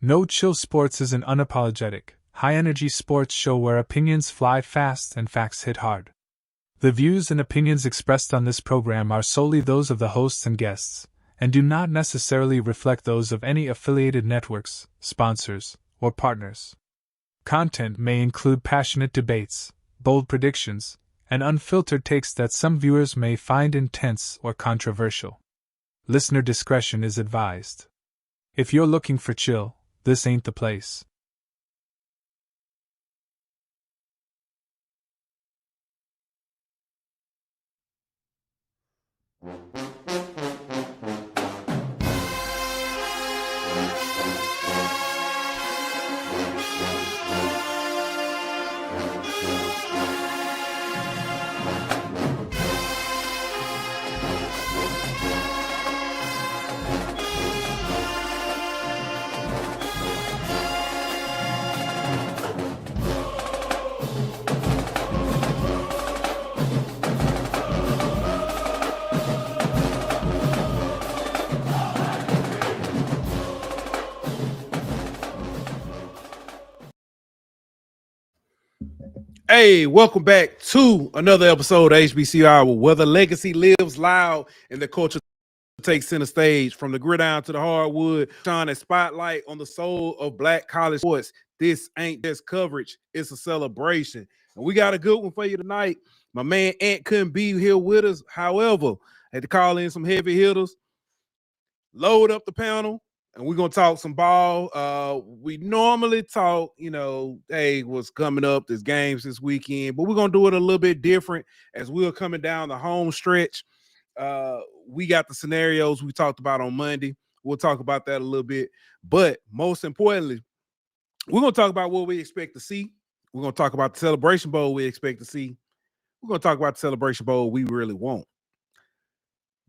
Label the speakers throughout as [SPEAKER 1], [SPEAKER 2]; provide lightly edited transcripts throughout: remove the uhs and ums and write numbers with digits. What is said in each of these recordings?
[SPEAKER 1] No Chill Sports is an unapologetic, high-energy sports show where opinions fly fast and facts hit hard. The views and opinions expressed on this program are solely those of the hosts and guests, and do not necessarily reflect those of any affiliated networks, sponsors, or partners. Content may include passionate debates, bold predictions, and unfiltered takes that some viewers may find intense or controversial. Listener discretion is advised. If you're looking for chill, this ain't the place.
[SPEAKER 2] Hey, welcome back to another episode of HBCU Hour, where the legacy lives loud and the culture takes center stage. From the gridiron to the hardwood, shine a spotlight on the soul of Black college sports. This ain't just coverage, it's a celebration. And we got a good one for you tonight. My man Ant couldn't be here with us. However, I had to call in some heavy hitters, load up the panel, and we're gonna talk some ball. We normally talk, hey, what's coming up, there's games this weekend, but we're gonna do it a little bit different as we're coming down the home stretch. We got the scenarios we talked about on Monday. We'll talk about that a little bit, but most importantly, we're gonna talk about what we expect to see. We're gonna talk about the Celebration Bowl we expect to see. We're gonna talk about the Celebration Bowl we really want.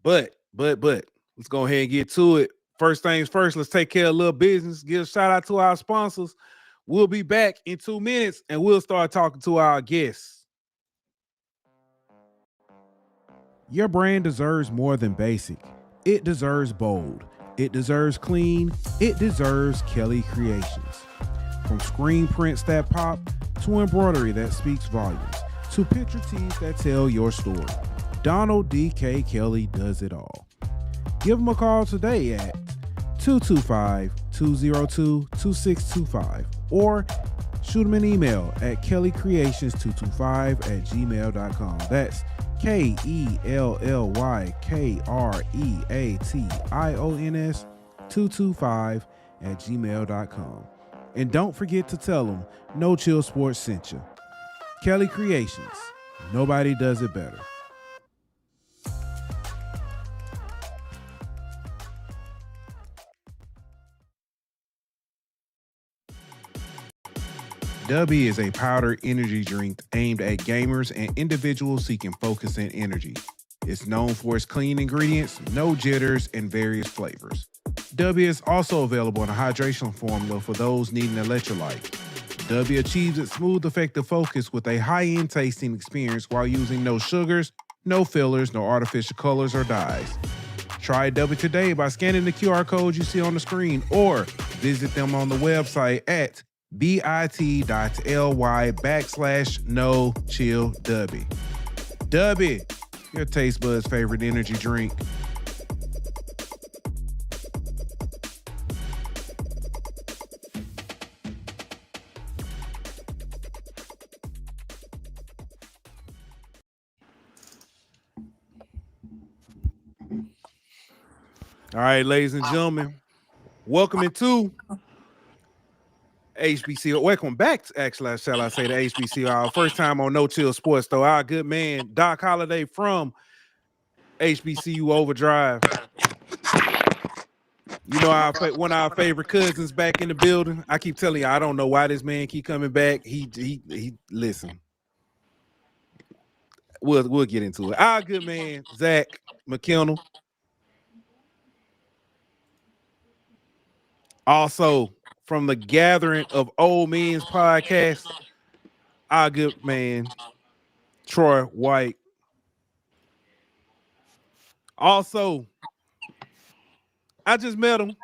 [SPEAKER 2] But let's go ahead and get to it. First things first, let's take care of a little business. Give a shout out to our sponsors. We'll be back in 2 minutes and we'll start talking to our guests. Your brand deserves more than basic. It deserves bold. It deserves clean. It deserves Kelly Creations. From screen prints that pop, to embroidery that speaks volumes, to picture tees that tell your story, Donald D.K. Kelly does it all. Give him a call today at 225-202-2625 or shoot him an email at kellycreations225@gmail.com. That's KELLYKREATIONS 225@gmail.com. And don't forget to tell them No Chill Sports sent you. Kelly Creations. Nobody does it better. Dubby is a powder energy drink aimed at gamers and individuals seeking focus and energy. It's known for its clean ingredients, no jitters, and various flavors. Dubby is also available in a hydration formula for those needing electrolyte. Dubby achieves its smooth, effective focus with a high-end tasting experience while using no sugars, no fillers, no artificial colors or dyes. Try Dubby today by scanning the QR code you see on the screen or visit them on the website at bit.ly/no-chill-dubby. Dubby, your taste buds' favorite energy drink. All right, ladies and gentlemen, welcome into HBCU. Welcome back, actually, shall I say, the HBCU. Our first time on No Chill Sports, though. Our good man, Doc Holliday from HBCU Overdrive. You know, one of our favorite cousins back in the building. I keep telling you, I don't know why this man keep coming back. He listen. We'll get into it. Our good man, Zach McKinnell. Also, from the Gathering of Old Men's podcast, our good man, Troy White. Also, I just met him.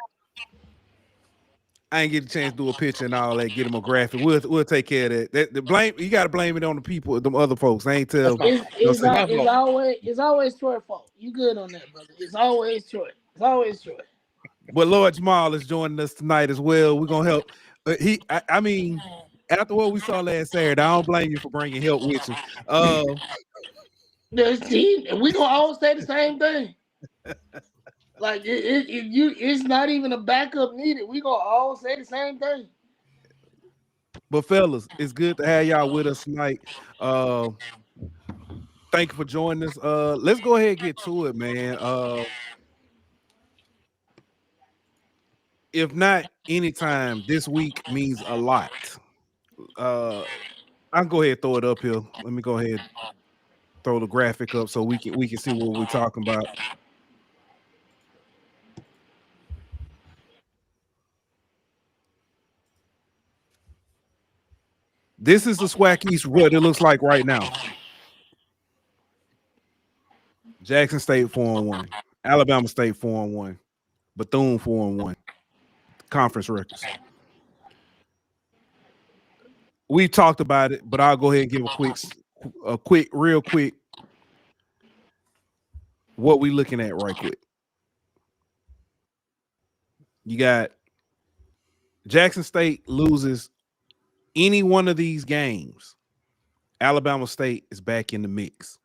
[SPEAKER 2] I ain't get a chance to do a picture and all that, get him a graphic. We'll take care of that. The blame you got to blame it on the people, them other folks. I ain't tell.
[SPEAKER 3] It's always Troy fault. You good on that, brother? It's always Troy. It's always Troy.
[SPEAKER 2] But Lord Jamal is joining us tonight as well. We're gonna help. I mean, after what we saw last Saturday, I don't blame you for bringing help with you.
[SPEAKER 3] See, we gonna all say the same thing. Like it's not even a backup needed. We gonna all say the same thing.
[SPEAKER 2] But fellas, it's good to have y'all with us tonight. Thank you for joining us. Let's go ahead and get to it, man. If not anytime, this week means a lot. I'll go ahead and throw it up here. Let me go ahead, throw the graphic up so we can see what we're talking about. This is the SWAC East, what it looks like right now. Jackson State 4-1, Alabama State 4-1, Bethune 4-1. Conference records. We talked about it, but I'll go ahead and give real quick, what we looking at right quick. You got Jackson State loses any one of these games. Alabama State is back in the mix.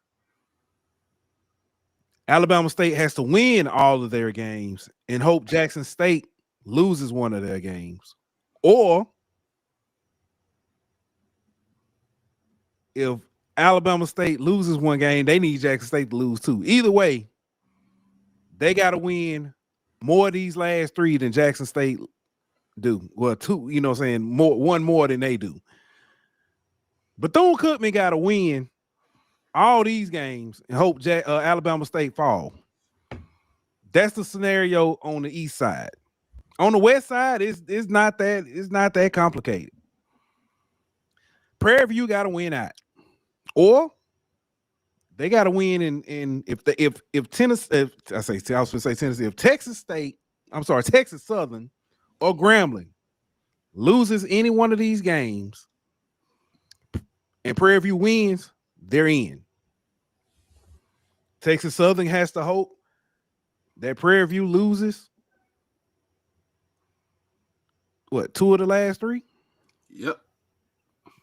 [SPEAKER 2] Alabama State has to win all of their games and hope Jackson State loses one of their games. Or if Alabama State loses one game, they need Jackson State to lose two. Either way, they got to win more of these last three than Jackson State do. Well, two, you know what I'm saying? One more than they do. Bethune-Cookman got to win all these games and hope Alabama State fall. That's the scenario on the east side. On the west side, it's not that complicated. Prairie View got to win out, or they got to win if Tennessee, if Texas Southern or Grambling loses any one of these games and Prairie View wins, they're in. Texas Southern has to hope that Prairie View loses two of the last three?
[SPEAKER 4] Yep.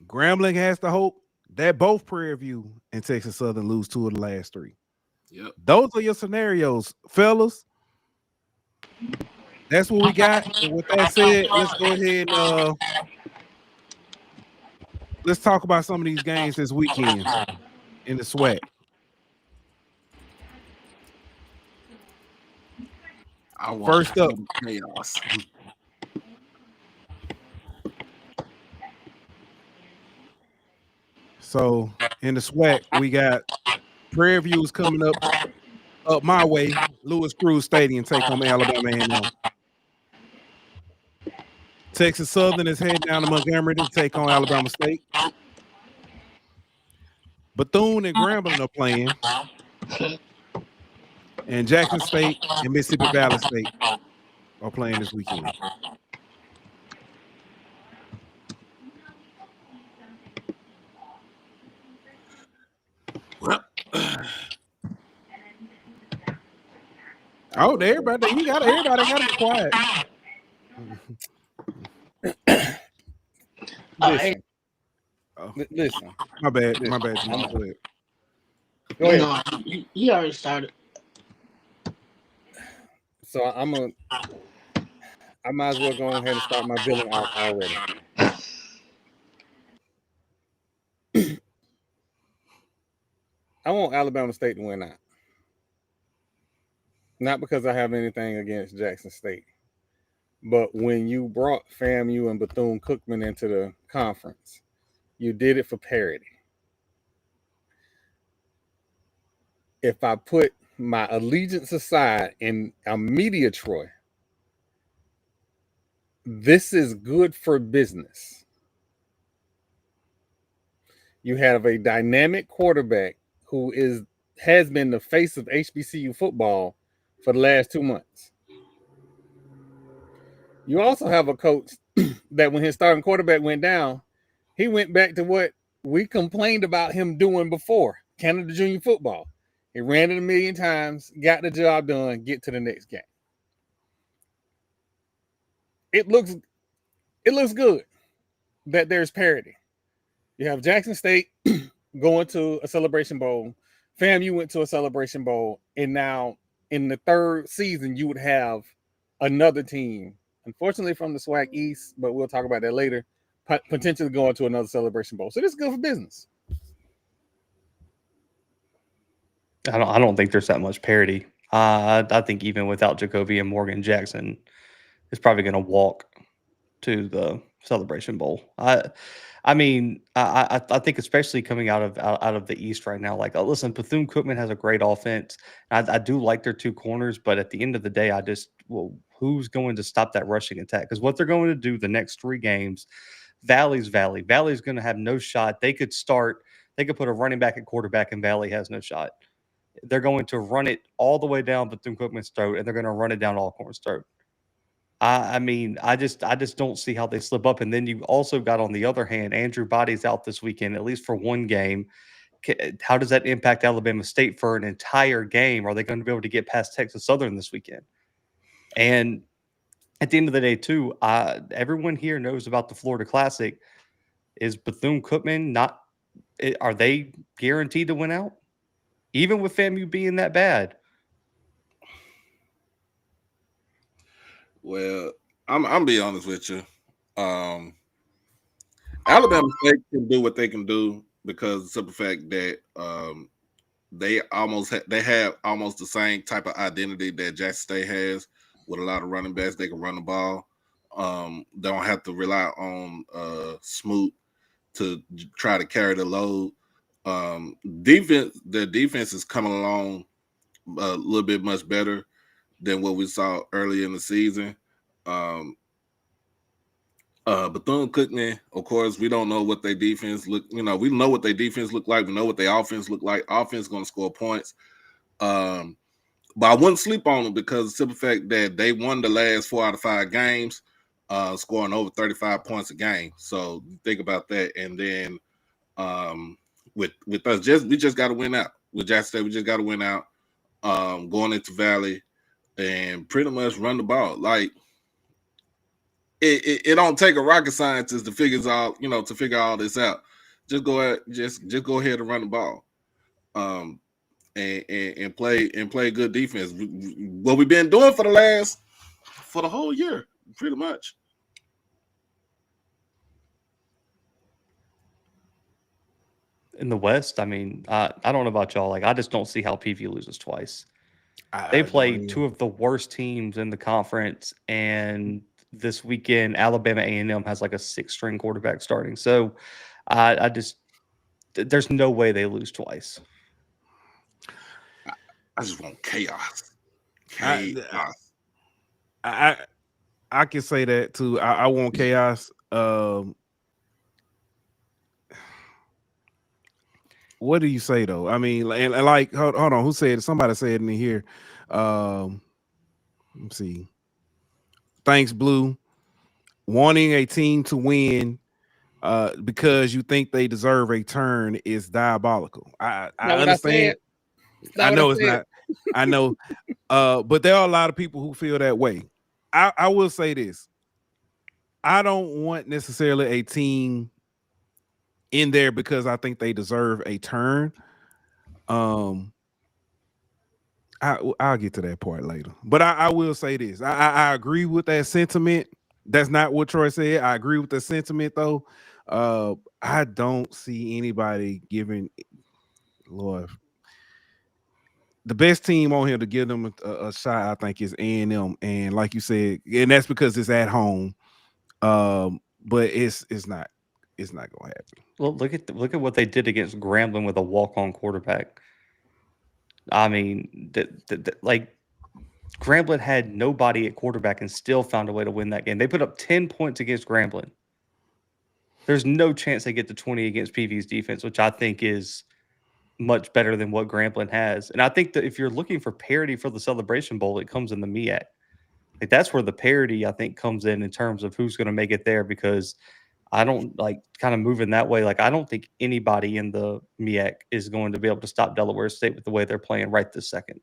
[SPEAKER 2] Grambling has to hope that both Prairie View and Texas Southern lose two of the last three.
[SPEAKER 4] Yep.
[SPEAKER 2] Those are your scenarios, fellas. That's what we got. And with that said, let's go ahead and let's talk about some of these games this weekend in the SWAC. First up,
[SPEAKER 4] chaos.
[SPEAKER 2] So in the SWAC, we got Prairie View is coming up my way. Lewis Cruz Stadium take home Alabama A&M. Texas Southern is heading down to Montgomery to take on Alabama State. Bethune and Grambling are playing. And Jackson State and Mississippi Valley State are playing this weekend. Oh, everybody got to be quiet.
[SPEAKER 5] Listen.
[SPEAKER 2] My bad. Go
[SPEAKER 3] ahead. No, he already started.
[SPEAKER 5] So I might as well go ahead and start my billing out already. I want Alabama State to win out. Not because I have anything against Jackson State, but when you brought FAMU and Bethune-Cookman into the conference, you did it for parity. If I put my allegiance aside and I'm media Troy, this is good for business. You have a dynamic quarterback who has been the face of HBCU football for the last 2 months. You also have a coach that when his starting quarterback went down, he went back to what we complained about him doing before, Canada Junior football. He ran it a million times, got the job done, get to the next game. It looks good that there's parity. You have Jackson State going to a Celebration Bowl. FAMU went to a Celebration Bowl, and now in the third season, you would have another team, unfortunately from the SWAC East, but we'll talk about that later, potentially going to another Celebration Bowl. So this is good for business.
[SPEAKER 6] I don't think there's that much parity. I think even without Jacoby and Morgan, Jackson is probably going to walk to the Celebration Bowl. I mean, I think especially coming out of the East right now. Like, listen, Bethune-Cookman has a great offense. I do like their two corners, but at the end of the day, who's going to stop that rushing attack? Because what they're going to do the next 3 games, Valley's Valley. Valley's going to have no shot. They could put a running back at quarterback, and Valley has no shot. They're going to run it all the way down Bethune-Cookman's throat, and they're going to run it down Alcorn's throat. I mean, I just don't see how they slip up. And then you also got, on the other hand, Andrew Body's out this weekend, at least for one game. How does that impact Alabama State for an entire game? Are they going to be able to get past Texas Southern this weekend? And at the end of the day, too, everyone here knows about the Florida Classic. Is Bethune-Cookman not? Are they guaranteed to win out, even with FAMU being that bad?
[SPEAKER 4] Well, I'm be honest with you. Alabama State can do what they can do because of the simple fact that they have almost the same type of identity that Jackson State has, with a lot of running backs. They can run the ball. They don't have to rely on Smoot to try to carry the load. The defense is coming along a little bit much better than what we saw early in the season. Bethune-Cookman, of course, we don't know what their defense look. We know what their defense look like. We know what their offense look like. Offense is going to score points. But I wouldn't sleep on them because of the simple fact that they won the last 4 out of 5 games, scoring over 35 points a game. So think about that. And then with us, we just got to win out. With Jackson State, we just got to win out. Going into Valley and pretty much run the ball. Like, it don't take a rocket scientist to figure all this out. Just go ahead, just go ahead and run the ball, and play good defense. What we've been doing for the whole year, pretty much.
[SPEAKER 6] In the West, I mean, I don't know about y'all. Like, I just don't see how PV loses twice. They play 2 of the worst teams in the conference, and this weekend, Alabama A&M has like a 6-string quarterback starting. So, there's no way they lose twice.
[SPEAKER 4] I just want chaos.
[SPEAKER 2] I can say that too. I want chaos. What do you say though? I mean, and like, hold on. Who said it? Somebody said in here. Let's see. Thanks, Blue. Wanting a team to win because you think they deserve a turn is diabolical. I understand. I know it's not. I know. But there are a lot of people who feel that way. I will say this. I don't want necessarily a team in there because I think they deserve a turn. I'll get to that part later. But I will say this. I agree with that sentiment. That's not what Troy said. I agree with the sentiment though. I don't see anybody giving Lord. The best team on here to give them a shot, I think, is A&M, and like you said, and that's because it's at home. But it's not gonna happen.
[SPEAKER 6] Well, look at what they did against Grambling with a walk-on quarterback. I mean, like Grambling had nobody at quarterback and still found a way to win that game. They put up 10 points against Grambling. There's no chance they get to 20 against PV's defense, which I think is much better than what Grambling has. And I think that if you're looking for parity for the Celebration Bowl, it comes in the MEAC. Like that's where the parity I think comes in terms of who's going to make it there, because I don't like kind of moving that way. Like I don't think anybody in the MEAC is going to be able to stop Delaware State with the way they're playing right this second.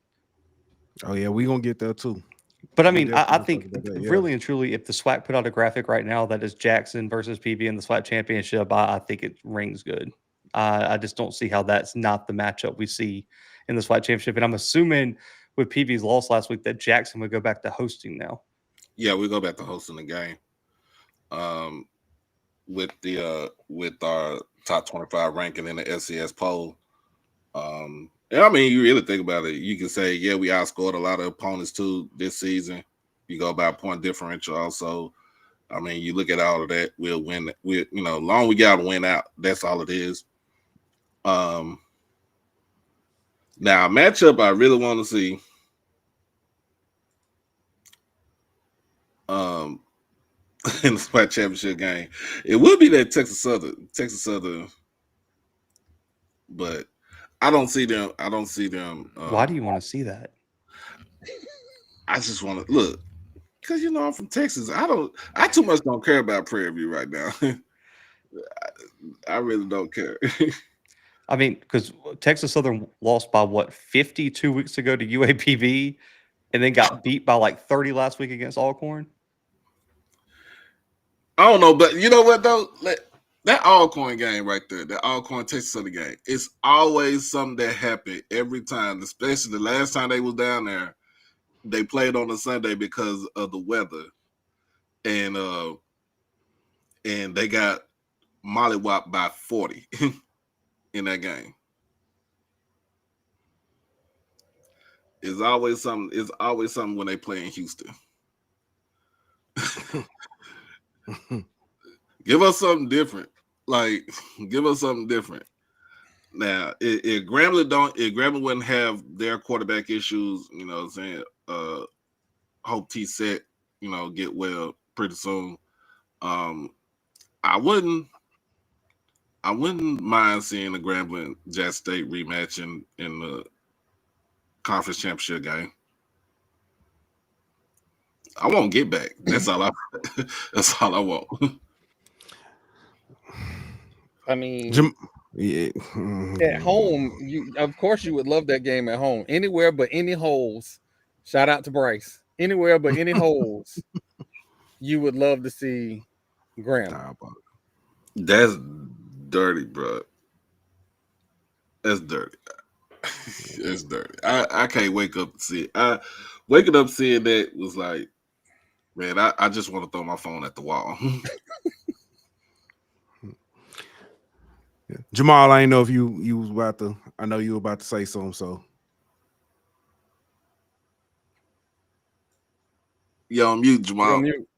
[SPEAKER 2] Oh yeah, we're gonna get there too.
[SPEAKER 6] But I mean, I think really and truly, if the SWAC put out a graphic right now that is Jackson versus PV in the SWAC championship, I think it rings good. I just don't see how that's not the matchup we see in the SWAC championship. And I'm assuming with PV's loss last week that Jackson would go back to hosting now.
[SPEAKER 4] Yeah, we go back to hosting the game. With our top 25 ranking in the SCS poll. And I mean, you really think about it, you can say, yeah, we outscored a lot of opponents too this season. You go by point differential also. I mean, you look at all of that, we'll win. Long we got to win out. That's all it is. Now, a matchup I really want to see. In the SWAC championship game, it would be that Texas Southern, but I don't see them.
[SPEAKER 6] Why do you want to see that?
[SPEAKER 4] I just want to look because I'm from Texas. I too much don't care about Prairie View right now. I really don't care.
[SPEAKER 6] I mean, because Texas Southern lost by 52 weeks ago to UAPB, and then got beat by like 30 last week against Alcorn.
[SPEAKER 4] I don't know, but you know what though? That Alcorn game right there, that Alcorn Texas Southern game, it's always something that happened every time. Especially the last time they was down there, they played on a Sunday because of the weather, and they got mollywopped by 40 in that game. It's always something. It's always something when they play in Houston. Give us something different. Like, give us something different. Now, if Grambling wouldn't have their quarterback issues, what I'm saying, hope T-Set, get well pretty soon. I wouldn't mind seeing the Grambling Jackson State rematch in the conference championship game. I won't get back. That's all I want.
[SPEAKER 5] I mean, at home, of course you would love that game at home. Anywhere but any holes. Shout out to Bryce. Anywhere but any holes, you would love to see Graham.
[SPEAKER 4] That's dirty, bro. That's dirty. It's dirty. I can't wake up and see it. Waking up seeing that was like, man, I just want to throw my phone at the wall.
[SPEAKER 2] Jamal, I didn't know if you was about to. I know you were about to say something. So,
[SPEAKER 4] yo, on mute, Jamal.
[SPEAKER 5] You're on mute.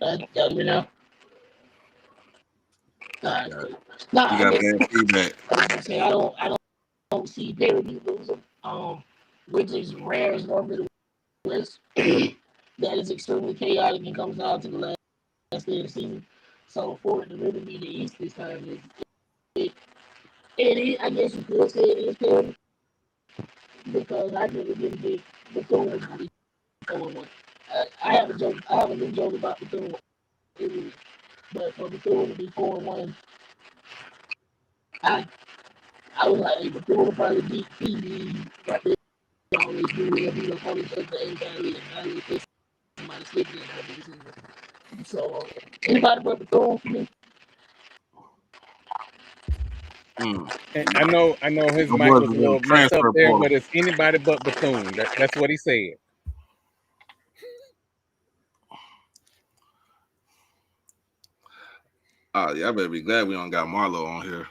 [SPEAKER 3] Let me know.
[SPEAKER 4] You got bad feedback.
[SPEAKER 3] I don't see parity losing. Which is rare as one middle West. That is extremely chaotic and comes down to the last day of the season. So for it to really be the East this time, I guess you could say it is parity because I really didn't think Bethune was going to be 4-1. I have a good joke about Bethune, but for Bethune to be 4-1, I was like, hey, Bethune will probably beat PV right there. Always do it. He don't always take the anxiety and I think somebody sleeping in that season. So anybody but Bethune for me.
[SPEAKER 5] And I know his mic was a little messed up there, but it's anybody but Bethune. That's what he said.
[SPEAKER 4] Yeah, I better be glad we don't got Marlo on here.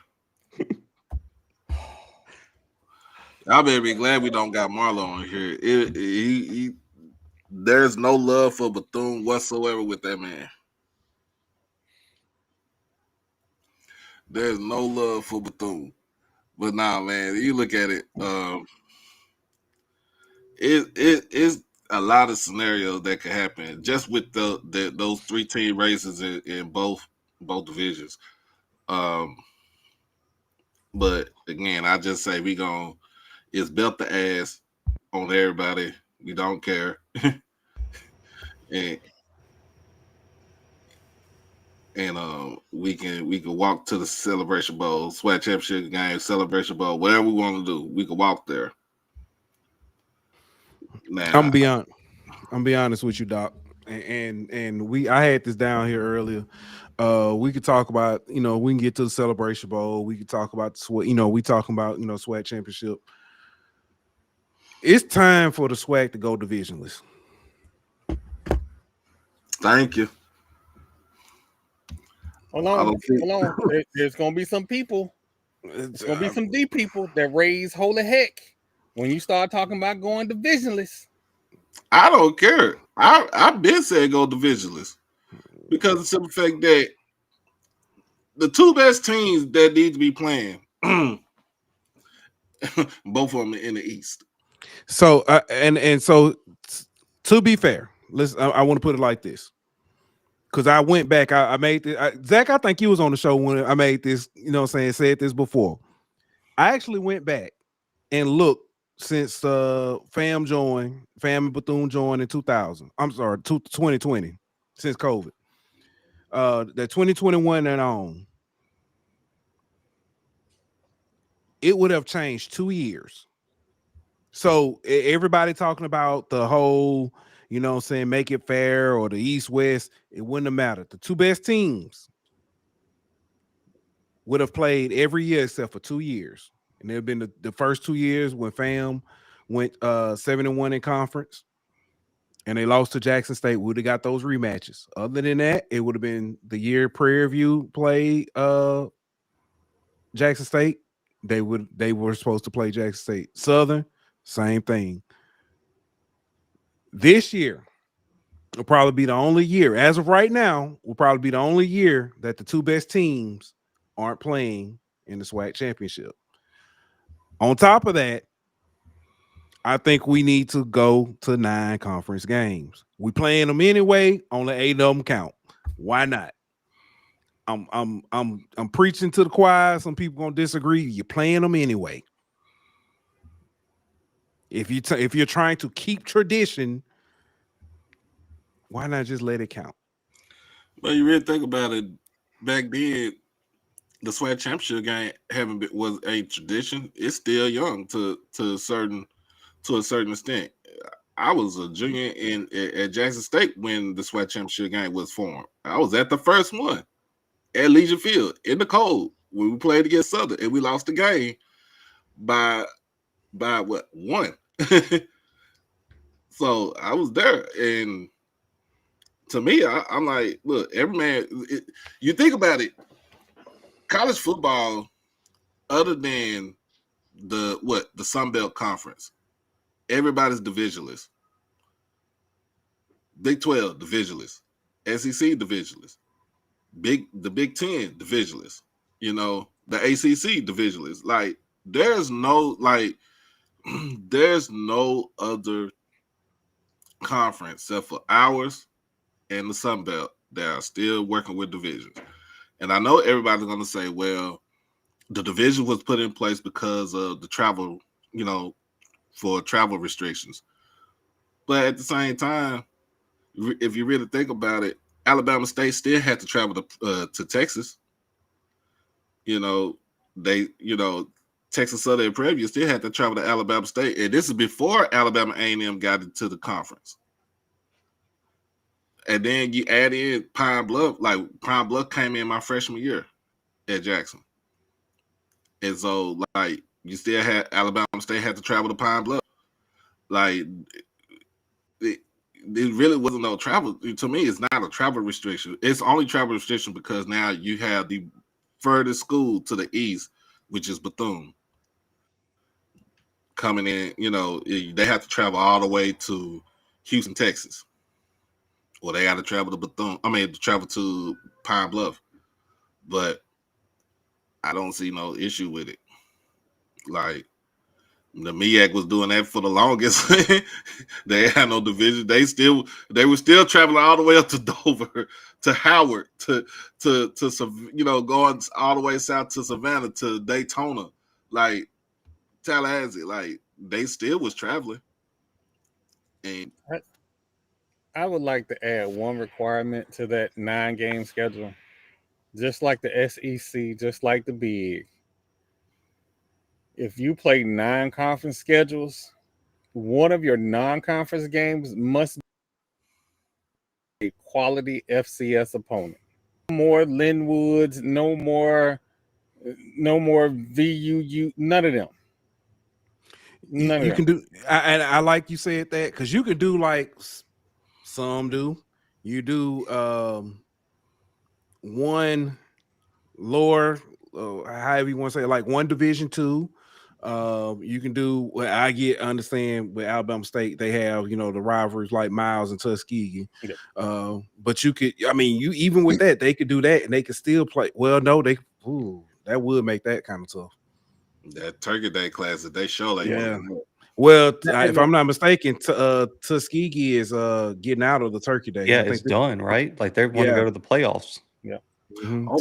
[SPEAKER 4] I better be glad we don't got Marlo on here. There's no love for Bethune whatsoever with that man. There's no love for Bethune. But nah, man, you look at it, it's a lot of scenarios that could happen just with those 3-team races in both divisions. But again, I just say it's belt the ass on everybody. We don't care. and we can walk to the Celebration Bowl, SWAC Championship game, Celebration Bowl, whatever we want to do. We can walk there. Now,
[SPEAKER 2] I'm be honest with you, Doc. And I had this down here earlier. We could talk about, we can get to the Celebration Bowl. We could talk about we talking about, SWAC Championship. It's time for the SWAC to go divisionless.
[SPEAKER 4] Thank you.
[SPEAKER 5] Hold on. There's gonna be some people. There's gonna be some D people that raise holy heck when you start talking about going divisionless.
[SPEAKER 4] I don't care. I've been saying go divisionless because of the simple fact that the two best teams that need to be playing, both of them in the East.
[SPEAKER 2] So so to be fair, I want to put it like this. Because I went back, I made this. Zach, I think you was on the show when I made this, said this before. I actually went back and looked since Fam and Bethune joined in 2000. I'm sorry, 2020, since COVID. The 2021 and on, it would have changed 2 years. So everybody talking about the whole, make it fair or the East West, it wouldn't have mattered. The two best teams would have played every year except for 2 years. And there have been the first 2 years when Fam went 7-1 in conference and they lost to Jackson State. We would have got those rematches. Other than that, it would have been the year Prairie View played Jackson State. They were supposed to play Jackson State. Southern, same thing. This year will probably be the only year, as of right now, will probably be the only year that the two best teams aren't playing in the SWAC championship. On top of that, I think we need to go to 9 conference games. We playing them anyway. Only 8 of them count. Why not? I'm preaching to the choir. Some people gonna disagree. You're playing them anyway. If you're trying to keep tradition, why not just let it count?
[SPEAKER 4] Well, you really think about it. Back then, the SWAC championship game was a tradition. It's still young to a certain extent. I was a junior at Jackson State when the SWAC championship game was formed. I was at the first one at Legion Field in the cold when we played against Southern, and we lost the game by what, 1. So I was there, and to me, I'm like, look, every man. You think about it, college football, other than the Sun Belt Conference, everybody's divisionless. Big 12 divisionless, SEC divisionless, the Big 10 divisionless. The ACC divisionless. Like there's no other conference except for ours and the Sun Belt that are still working with divisions. And I know everybody's going to say, well, the division was put in place because of the travel, for travel restrictions. But at the same time, if you really think about it, Alabama State still had to travel to Texas. Texas Southern and Prairie View still had to travel to Alabama State. And this is before Alabama A&M got into the conference. And then you add in Pine Bluff. Like Pine Bluff came in my freshman year at Jackson. And so, like, you still had Alabama State had to travel to Pine Bluff. Like, it really wasn't no travel. To me, it's not a travel restriction. It's only travel restriction because now you have the furthest school to the east, which is Bethune, coming in. They have to travel all the way to Houston, Texas. Or they got to travel to Bethune. Travel to Pine Bluff. But I don't see no issue with it. Like, The MEAC was doing that for the longest. They had no division. They were still traveling all the way up to Dover, to Howard, to going all the way south to Savannah, to Daytona, like Tallahassee. Like they still was traveling. And
[SPEAKER 5] I would like to add one requirement to that 9-game schedule. Just like the SEC, just like the Big. If you play 9 conference schedules, one of your non-conference games must be a quality FCS opponent. No more Linwoods, no more VUU, none of them.
[SPEAKER 2] You can do, and I like you said that, because you can do like some do. You do one lower, however you want to say it, like one Division II. You can do what I understand with Alabama State. They have, the rivalries like Miles and Tuskegee.
[SPEAKER 5] Yeah.
[SPEAKER 2] But you could, you even with that, they could do that and they could still play. Well, no, that would make that kind of tough.
[SPEAKER 4] That Turkey Day Classic, they show like
[SPEAKER 2] yeah. Well, if I'm not mistaken, Tuskegee is getting out of the Turkey Day.
[SPEAKER 6] Yeah, it's done, right? Like they want to go to the playoffs.
[SPEAKER 5] Yeah.
[SPEAKER 2] Mm-hmm.
[SPEAKER 4] Oh,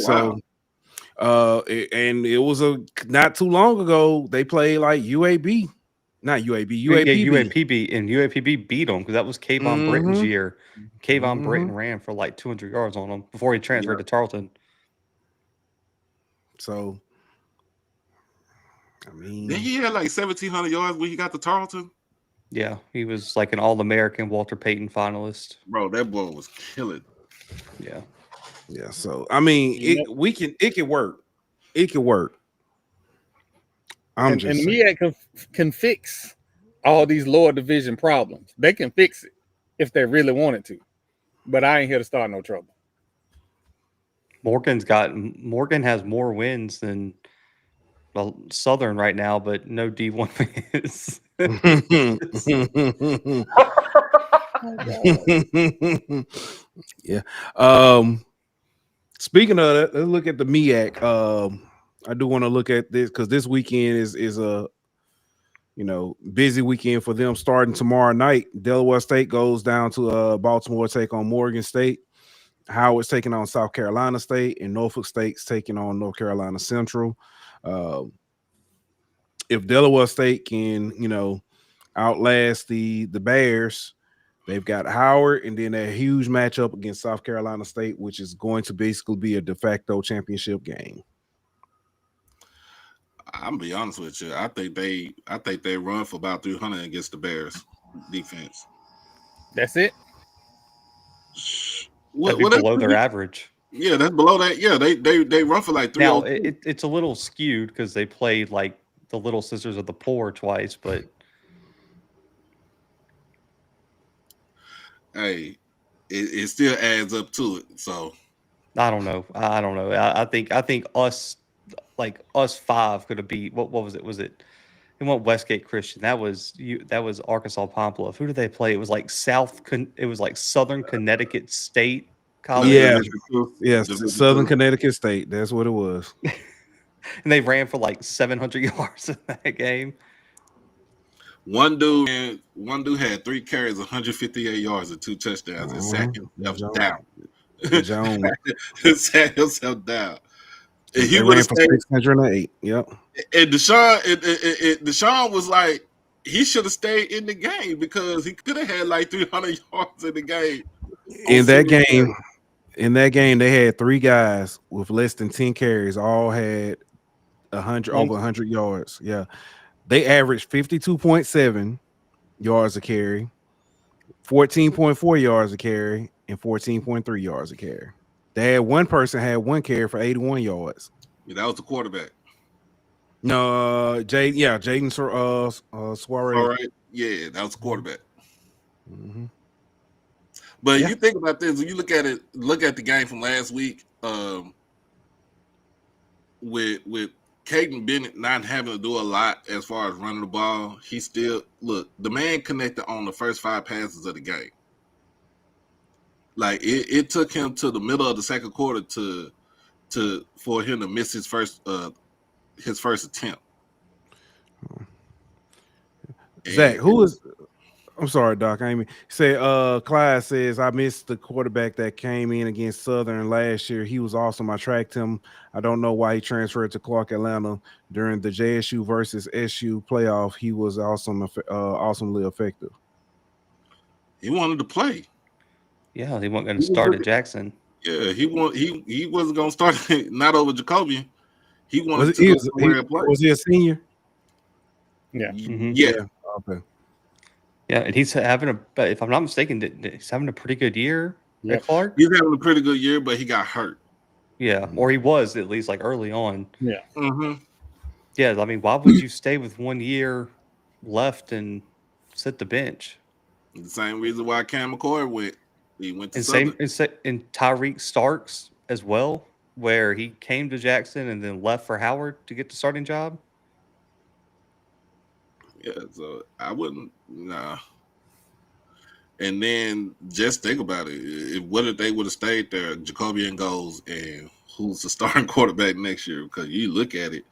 [SPEAKER 4] wow.
[SPEAKER 2] And it was not too long ago they played like UAB, not UAB, UAPB.
[SPEAKER 6] Yeah, UAPB, and UAPB beat them because that was Kayvon Britton's year. Kayvon Britton ran for like 200 yards on them before he transferred to Tarleton.
[SPEAKER 2] So,
[SPEAKER 4] then he had like 1,700 yards when he got to Tarleton.
[SPEAKER 6] Yeah, he was like an All-American Walter Payton finalist.
[SPEAKER 4] Bro, that boy was killing.
[SPEAKER 6] Yeah.
[SPEAKER 2] Yeah, so it can work. It can work.
[SPEAKER 5] And MEAC can fix all these lower division problems. They can fix it if they really wanted to. But I ain't here to start no trouble.
[SPEAKER 6] Morgan has more wins than Southern right now, but no D1 wins.
[SPEAKER 2] Yeah. Speaking of that, let's look at the MEAC. I do want to look at this because this weekend is a busy weekend for them. Starting tomorrow night, Delaware State goes down to Baltimore, take on Morgan State. Howard's taking on South Carolina State, and Norfolk State's taking on North Carolina Central. If Delaware State can, outlast the Bears, they've got Howard, and then a huge matchup against South Carolina State, which is going to basically be a de facto championship game.
[SPEAKER 4] I'm gonna be honest with you. I think they run for about 300 against the Bears defense.
[SPEAKER 5] That's it.
[SPEAKER 6] That'd be below their average.
[SPEAKER 4] Yeah, that's below that. Yeah, they run for like 300.
[SPEAKER 6] Now it's a little skewed because they played like the Little Sisters of the Poor twice, but
[SPEAKER 4] hey, it still adds up to it. So
[SPEAKER 6] I don't know. I think us five could have beat what was it? Was it went Westgate Christian? That was Arkansas Pomplove. Who did they play? It was like Southern Connecticut State College.
[SPEAKER 2] Yes, Southern Connecticut State. That's what it was.
[SPEAKER 6] And they ran for like 700 yards in that game.
[SPEAKER 4] One dude had 3 carries, 158 yards, and 2 touchdowns, and sat himself down. Sat himself down. And he
[SPEAKER 2] ran for 608. Yep.
[SPEAKER 4] And Deshaun was like, he should have stayed in the game because he could have had like 300 yards in the game.
[SPEAKER 2] In that game, they had 3 guys with less than 10 carries, all had over 100 yards. Yeah. They averaged 52.7 yards a carry, 14.4 yards a carry, and 14.3 yards a carry. They had one person had 1 carry for 81 yards.
[SPEAKER 4] Yeah, that was the quarterback.
[SPEAKER 2] No, Jaden Suarez.
[SPEAKER 4] All right. Yeah, that was the quarterback. Mm-hmm. But you think about this, when you look at the game from last week, with Caden Bennett not having to do a lot as far as running the ball, he still the man connected on the first 5 passes of the game. Like it took him to the middle of the second quarter for him to miss his first attempt.
[SPEAKER 2] Zach, who is? I'm sorry, Doc. I mean, say, Clyde says I missed the quarterback that came in against Southern last year. He was awesome. I tracked him. I don't know why he transferred to Clark Atlanta during the JSU versus SU playoff. He was awesome, awesomely effective.
[SPEAKER 4] He wanted to play.
[SPEAKER 6] Yeah, he wasn't going to start at Jackson.
[SPEAKER 4] Yeah, he wasn't going to start not over Jacobian. He wanted
[SPEAKER 2] Was
[SPEAKER 4] to go somewhere and play.
[SPEAKER 2] Was he a senior?
[SPEAKER 5] Yeah.
[SPEAKER 6] Mm-hmm.
[SPEAKER 4] Yeah.
[SPEAKER 2] Okay.
[SPEAKER 6] Yeah, and he's having if I'm not mistaken, he's having a pretty good year at Clark.
[SPEAKER 4] He's having a pretty good year, but he got hurt.
[SPEAKER 6] Yeah, or he was at least like early on.
[SPEAKER 5] Yeah.
[SPEAKER 4] Mm-hmm.
[SPEAKER 6] Yeah, I mean, why would you stay with 1 year left and sit the bench?
[SPEAKER 4] The same reason why Cam McCoy went. He went to
[SPEAKER 6] And
[SPEAKER 4] Southern.
[SPEAKER 6] and Tyreek Starks as well, where he came to Jackson and then left for Howard to get the starting job.
[SPEAKER 4] Yeah, so I wouldn't. Nah. And then just think about it. What if they would have stayed there? Jacobian goes, and who's the starting quarterback next year? Because you look at it,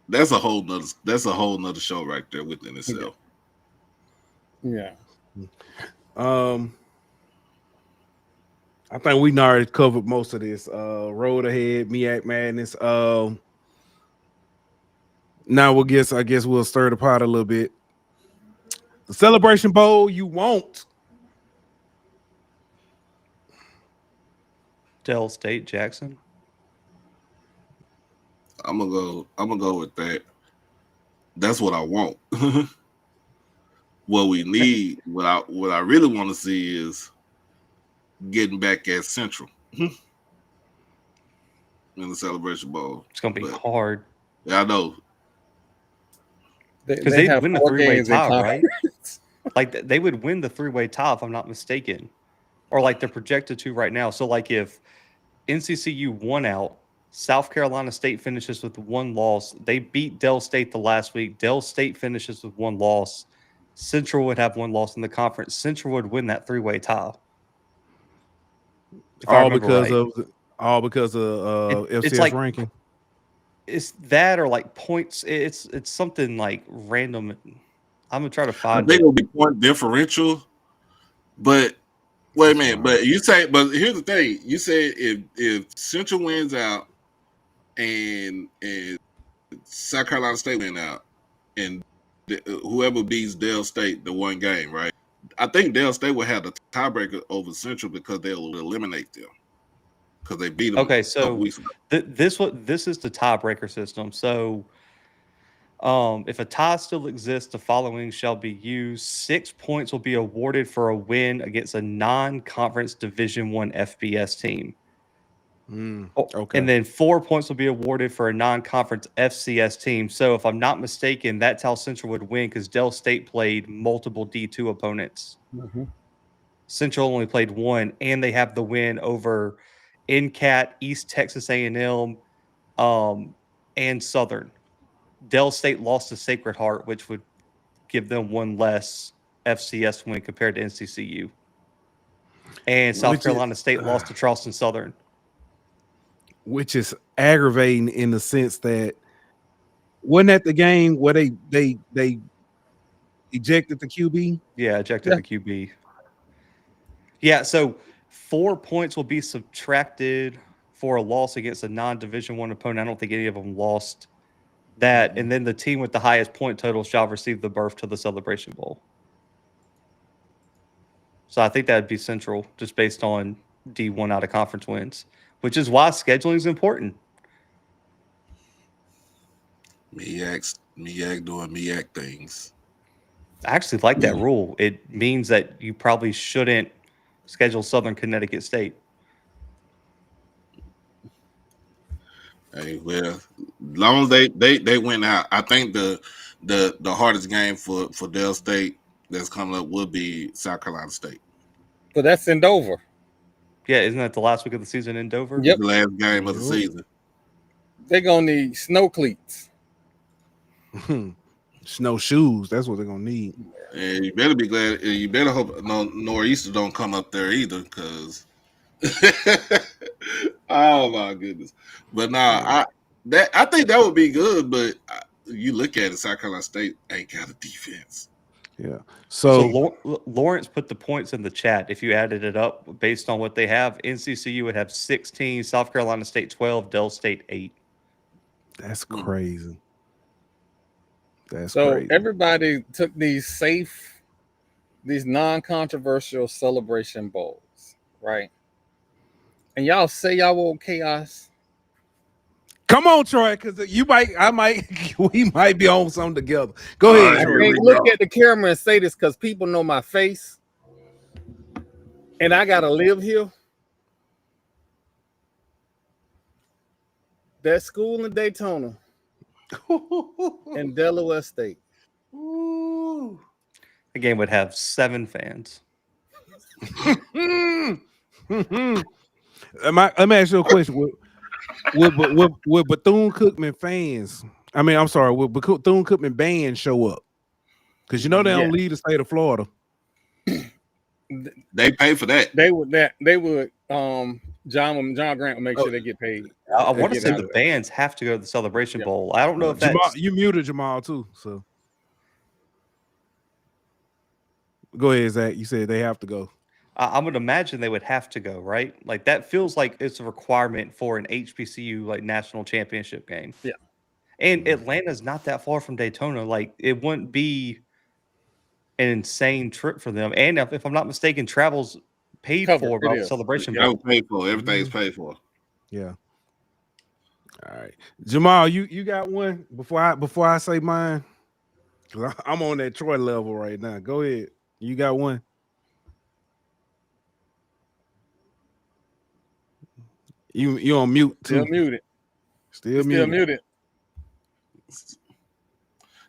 [SPEAKER 4] that's a whole nother show right there within itself.
[SPEAKER 5] Yeah.
[SPEAKER 2] I think we already covered most of this. Road ahead, MEAC Madness. Now I guess we'll stir the pot a little bit. The Celebration Bowl you won't.
[SPEAKER 6] Dell State, Jackson.
[SPEAKER 4] I'm gonna go with that. That's what I want. What we need, what I really want to see is getting back at Central in the Celebration Bowl.
[SPEAKER 6] It's gonna be hard.
[SPEAKER 4] Yeah, I know.
[SPEAKER 6] Because they win the three-way tie, right? Like they would win the three-way tie if I'm not mistaken, or like they're projected to right now. So like if NCCU won out, South Carolina State finishes with 1 loss. They beat Dell State the last week. Dell State finishes with 1 loss. Central would have 1 loss in the conference. Central would win that three-way tie.
[SPEAKER 2] All because of FCS
[SPEAKER 6] like,
[SPEAKER 2] ranking.
[SPEAKER 6] It's that or like points. It's something like random. I'm gonna try to find.
[SPEAKER 4] I think it'll be point differential, but wait a minute. But here's the thing. You said if Central wins out and South Carolina State win out, and whoever beats Dell State the one game, right? I think Dell State will have the tiebreaker over Central because they'll eliminate them because they beat them.
[SPEAKER 6] Okay, so this is the tiebreaker system. So if a tie still exists, the following shall be used. 6 points will be awarded for a win against a non-conference Division I FBS team.
[SPEAKER 2] Okay.
[SPEAKER 6] And then 4 points will be awarded for a non-conference FCS team. So if I'm not mistaken, that's how Central would win because Dell State played multiple D2 opponents.
[SPEAKER 5] Mm-hmm.
[SPEAKER 6] Central only played 1, and they have the win over NCAT, East Texas A&M, and Southern. Dell State lost to Sacred Heart, which would give them 1 less FCS win compared to NCCU. And South Carolina State lost to Charleston Southern.
[SPEAKER 2] Which is aggravating in the sense that wasn't that the game where they ejected the QB?
[SPEAKER 6] Yeah, ejected the QB. Yeah, so 4 points will be subtracted for a loss against a non-Division I opponent. I don't think any of them lost that. And then the team with the highest point total shall receive the berth to the Celebration Bowl. So I think that would be Central just based on D1 out of conference wins, which is why scheduling is important.
[SPEAKER 4] MEAC doing MEAC things.
[SPEAKER 6] I actually like that rule. It means that you probably shouldn't schedule Southern Connecticut State.
[SPEAKER 4] Hey, well, as long as they went out, I think the hardest game for Dell State that's coming up would be South Carolina State.
[SPEAKER 5] But that's in Dover.
[SPEAKER 6] Yeah, isn't that the last week of the season in Dover?
[SPEAKER 5] Yep.
[SPEAKER 4] The last game of the season.
[SPEAKER 5] They're gonna need snow cleats.
[SPEAKER 2] Snow shoes. That's what they're gonna need.
[SPEAKER 4] And you better be glad. You better hope no nor'easter don't come up there either, because oh my goodness. But I think that would be good. But you look at it, South Carolina State ain't got a defense.
[SPEAKER 2] Yeah.
[SPEAKER 6] So Lawrence put the points in the chat. If you added it up based on what they have, NCCU would have 16, South Carolina State 12, Dell State 8.
[SPEAKER 2] That's crazy. That's
[SPEAKER 5] So
[SPEAKER 2] crazy.
[SPEAKER 5] everybody took these non-controversial celebration bowls, right? And y'all say y'all want chaos.
[SPEAKER 2] Come on, Troy, because we might be on something together. Go ahead.
[SPEAKER 5] I
[SPEAKER 2] Troy.
[SPEAKER 5] can't look at the camera and say this because people know my face, and I gotta live here. That school in Daytona and Delaware State.
[SPEAKER 6] The game would have 7 fans.
[SPEAKER 2] Let me ask you a question. Would Bethune-Cookman fans, would Bethune-Cookman band show up? Because you know they don't leave the state of Florida.
[SPEAKER 4] They pay for that.
[SPEAKER 5] They would. John Grant will make sure they get paid.
[SPEAKER 6] I want to say the bands have to go to the Celebration Bowl. I don't know if that's...
[SPEAKER 2] You muted Jamal too, so go ahead, Zach. You said they have to go.
[SPEAKER 6] I would imagine they would have to go, right? Like that feels like it's a requirement for an HBCU like national championship game.
[SPEAKER 5] Yeah.
[SPEAKER 6] And Atlanta's not that far from Daytona. Like it wouldn't be an insane trip for them. And if I'm not mistaken, travel's paid for by the Celebration Bowl.
[SPEAKER 4] Paid for. Everything's paid for.
[SPEAKER 2] Yeah. All right, Jamal, you got one before I say mine. I'm on that Troy level right now. Go ahead. You got one. You on mute too.
[SPEAKER 5] Still muted.
[SPEAKER 2] Still muted.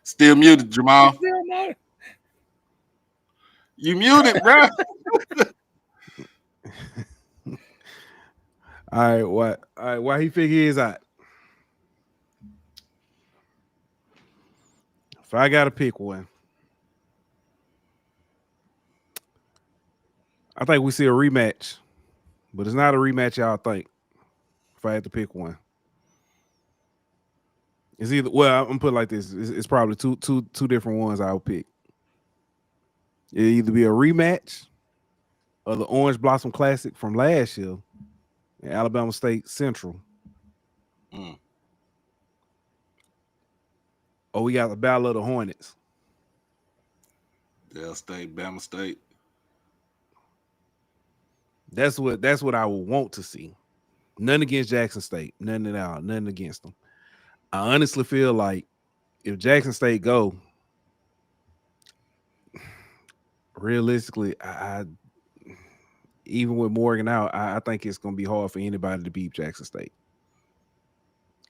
[SPEAKER 4] Still muted, Jamal. You muted, bro.
[SPEAKER 2] All right, why he figure his out? If I gotta pick one, I think we see a rematch, but it's not a rematch y'all think. If I had to pick one, it's either, well, I'm gonna put it like this: it's probably two different ones I would pick. It'll either be a rematch of the Orange Blossom Classic from last year, in Alabama State Central. Oh, we got the Battle of the Hornets.
[SPEAKER 4] Dell State, Bama State.
[SPEAKER 2] That's what I would want to see. Nothing against Jackson State. Nothing at all. Nothing against them. I honestly feel like if Jackson State go, realistically, I even with Morgan out, I think it's going to be hard for anybody to beat Jackson State.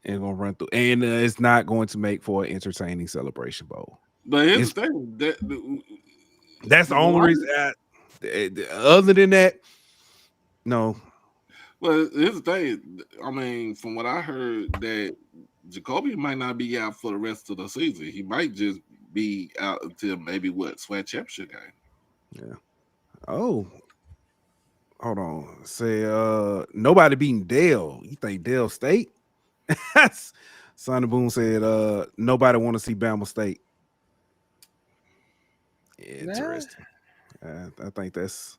[SPEAKER 2] And going to run through, and it's not going to make for an entertaining Celebration Bowl.
[SPEAKER 4] But here's the thing:
[SPEAKER 2] that's the only reason. Other than that, no.
[SPEAKER 4] Well, here's the thing. I mean, from what I heard, that Jacoby might not be out for the rest of the season. He might just be out until maybe SWAC championship game.
[SPEAKER 2] Yeah. Oh. Hold on. Say nobody beating Dale. You think Dale State? Sonny Boone said nobody want to see Bama State. Interesting. I think that's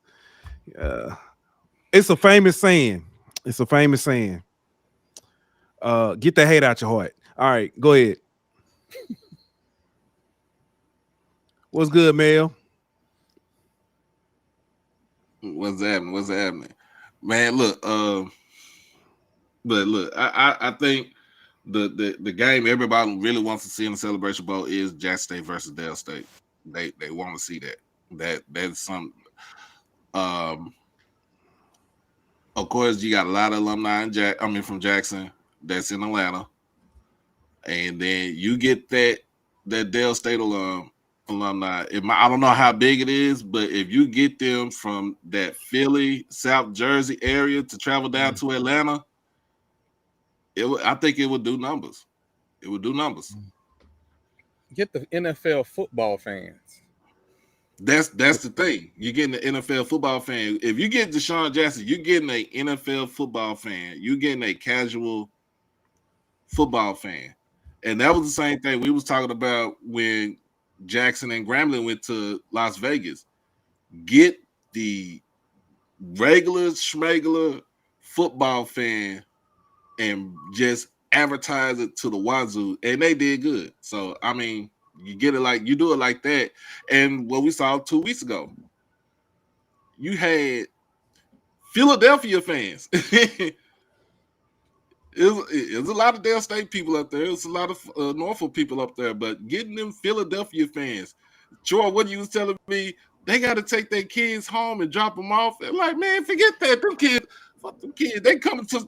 [SPEAKER 2] it's a famous saying. It's a famous saying. Get the hate out your heart. All right, go ahead. What's good, Mel?
[SPEAKER 4] What's happening? Man, look, but look, I think the game everybody really wants to see in the Celebration Bowl is Jackson State versus Dell State. They want to see that. That's some. Of course, you got a lot of alumni from Jackson that's in Atlanta, and then you get that Dell State alumni. I don't know how big it is, but if you get them from that Philly, South Jersey area to travel down to Atlanta, I think it would do numbers. It would do numbers.
[SPEAKER 5] Get the NFL football fans.
[SPEAKER 4] That's the thing. You're getting an NFL football fan. If you get Deshaun Jackson, you're getting an NFL football fan. You're getting a casual football fan. And that was the same thing we was talking about when Jackson and Grambling went to Las Vegas. Get the regular schmegular football fan and just advertise it to the wazoo, and they did good. So I mean, you get it like you do it like that. And what we saw 2 weeks ago, you had Philadelphia fans. It was a lot of Dale State people up there. It was a lot of Norfolk people up there. But getting them Philadelphia fans, Troy, what you was telling me, they got to take their kids home and drop them off. And like, man, forget that. Them kids, fuck them kids. They coming to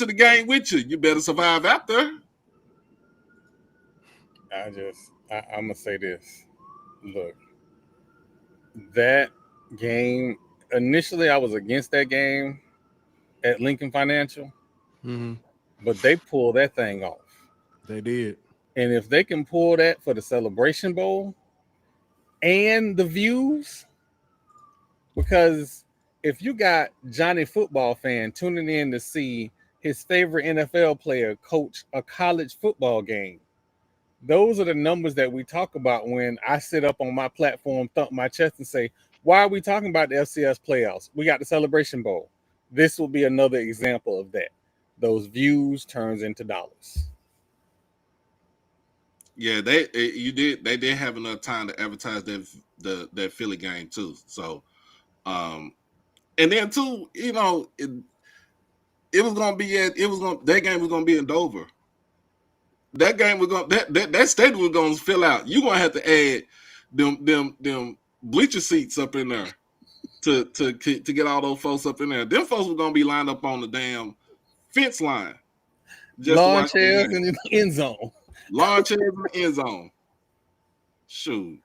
[SPEAKER 4] the game with you. You better survive out there.
[SPEAKER 5] I'm gonna say this. Look, that game. Initially, I was against that game at Lincoln Financial, but they pulled that thing off.
[SPEAKER 2] They did.
[SPEAKER 5] And if they can pull that for the Celebration Bowl and the views, because if you got Johnny Football fan tuning in to see his favorite NFL player coach a college football game, those are the numbers that we talk about when I sit up on my platform, thump my chest and say, why are we talking about the FCS playoffs? We got the Celebration Bowl. This will be another example of that. Those views turns into dollars.
[SPEAKER 4] Yeah, they did have enough time to advertise that Philly game too. So, and then too, you know, that game was gonna be in Dover. That game was going that stadium was gonna fill out. You're gonna have to add them bleacher seats up in there to get all those folks up in there. Them folks were gonna be lined up on the damn fence line.
[SPEAKER 5] Lawn chairs in the end zone.
[SPEAKER 4] Lawn chairs in the end zone. Shoot.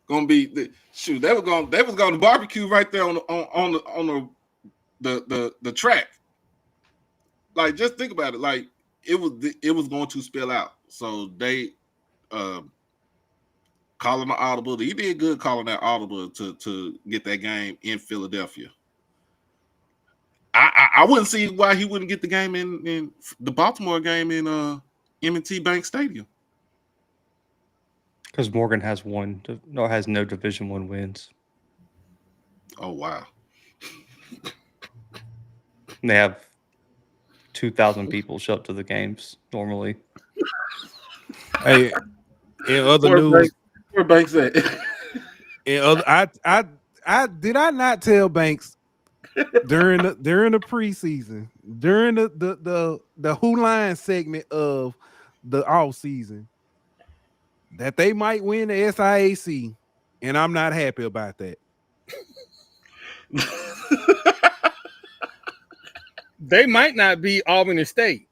[SPEAKER 4] Gonna be they was gonna barbecue right there on the track. Like, just think about it. Like, it was going to spill out. So they calling the audible. He did good calling that audible to get that game in Philadelphia. I wouldn't see why he wouldn't get the game in the Baltimore game in M&T Bank Stadium.
[SPEAKER 6] Because Morgan has no Division I wins.
[SPEAKER 4] Oh wow!
[SPEAKER 6] They have 2,000 people show up to the games normally.
[SPEAKER 2] Hey, in other news,
[SPEAKER 4] where Banks at?
[SPEAKER 2] In other, I did I not tell Banks during the preseason, during the Who Line segment of the off season, that they might win the SIAC, and I'm not happy about that.
[SPEAKER 5] They might not be Albany State.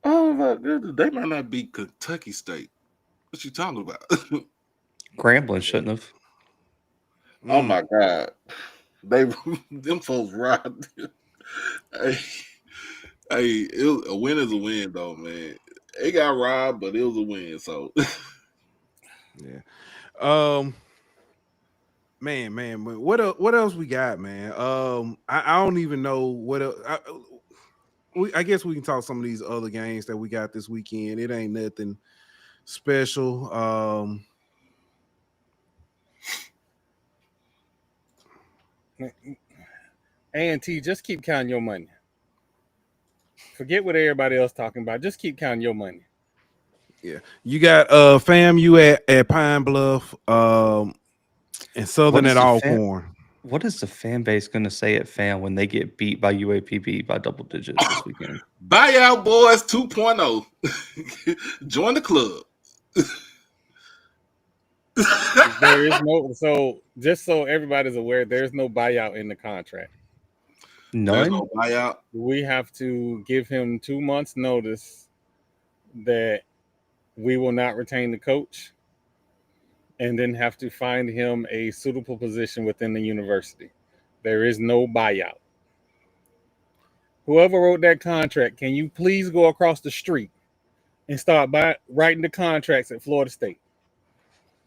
[SPEAKER 4] Oh my goodness, they might not be Kentucky State. What you talking about?
[SPEAKER 6] Grambling shouldn't have.
[SPEAKER 4] Oh my God, them folks robbed. Hey, a win is a win, though, man. They got robbed, but it was a win. So,
[SPEAKER 2] yeah. Man, what else we got, man? I don't even know what else. I guess we can talk some of these other games that we got this weekend. It ain't nothing special.
[SPEAKER 5] A&T, just keep counting your money. Forget what everybody else talking about. Just keep counting your money.
[SPEAKER 2] Yeah, you got FAMU at Pine Bluff, and Southern at Alcorn.
[SPEAKER 6] What is the fan base going to say at FAM when they get beat by UAPB by double digits this weekend?
[SPEAKER 4] Buyout Boys 2.0. Join the club.
[SPEAKER 5] There is so just so everybody's aware, there's no buyout in the contract.
[SPEAKER 6] None?
[SPEAKER 4] There's no buyout.
[SPEAKER 5] We have to give him 2 months notice that we will not retain the coach, and then have to find him a suitable position within the university. There is no buyout. Whoever wrote that contract, can you please go across the street and start writing the contracts at Florida State?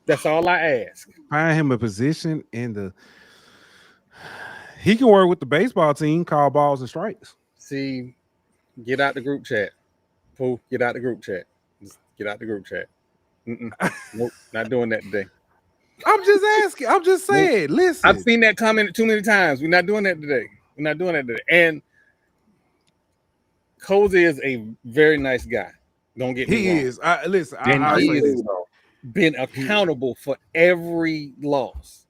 [SPEAKER 5] That's all I ask.
[SPEAKER 2] Find him a position he can work with the baseball team, call balls and strikes.
[SPEAKER 5] See, get out the group chat. Pooh, get out the group chat. Just get out the group chat. Nope, not doing that today.
[SPEAKER 2] I'm just asking. I'm just saying. Listen,
[SPEAKER 5] I've seen that comment too many times. We're not doing that today. We're not doing that today. And Cozy is a very nice guy. Don't get me
[SPEAKER 2] he
[SPEAKER 5] wrong.
[SPEAKER 2] is. Listen.
[SPEAKER 5] And
[SPEAKER 2] I'll say
[SPEAKER 5] he's
[SPEAKER 2] this.
[SPEAKER 5] been accountable for every loss.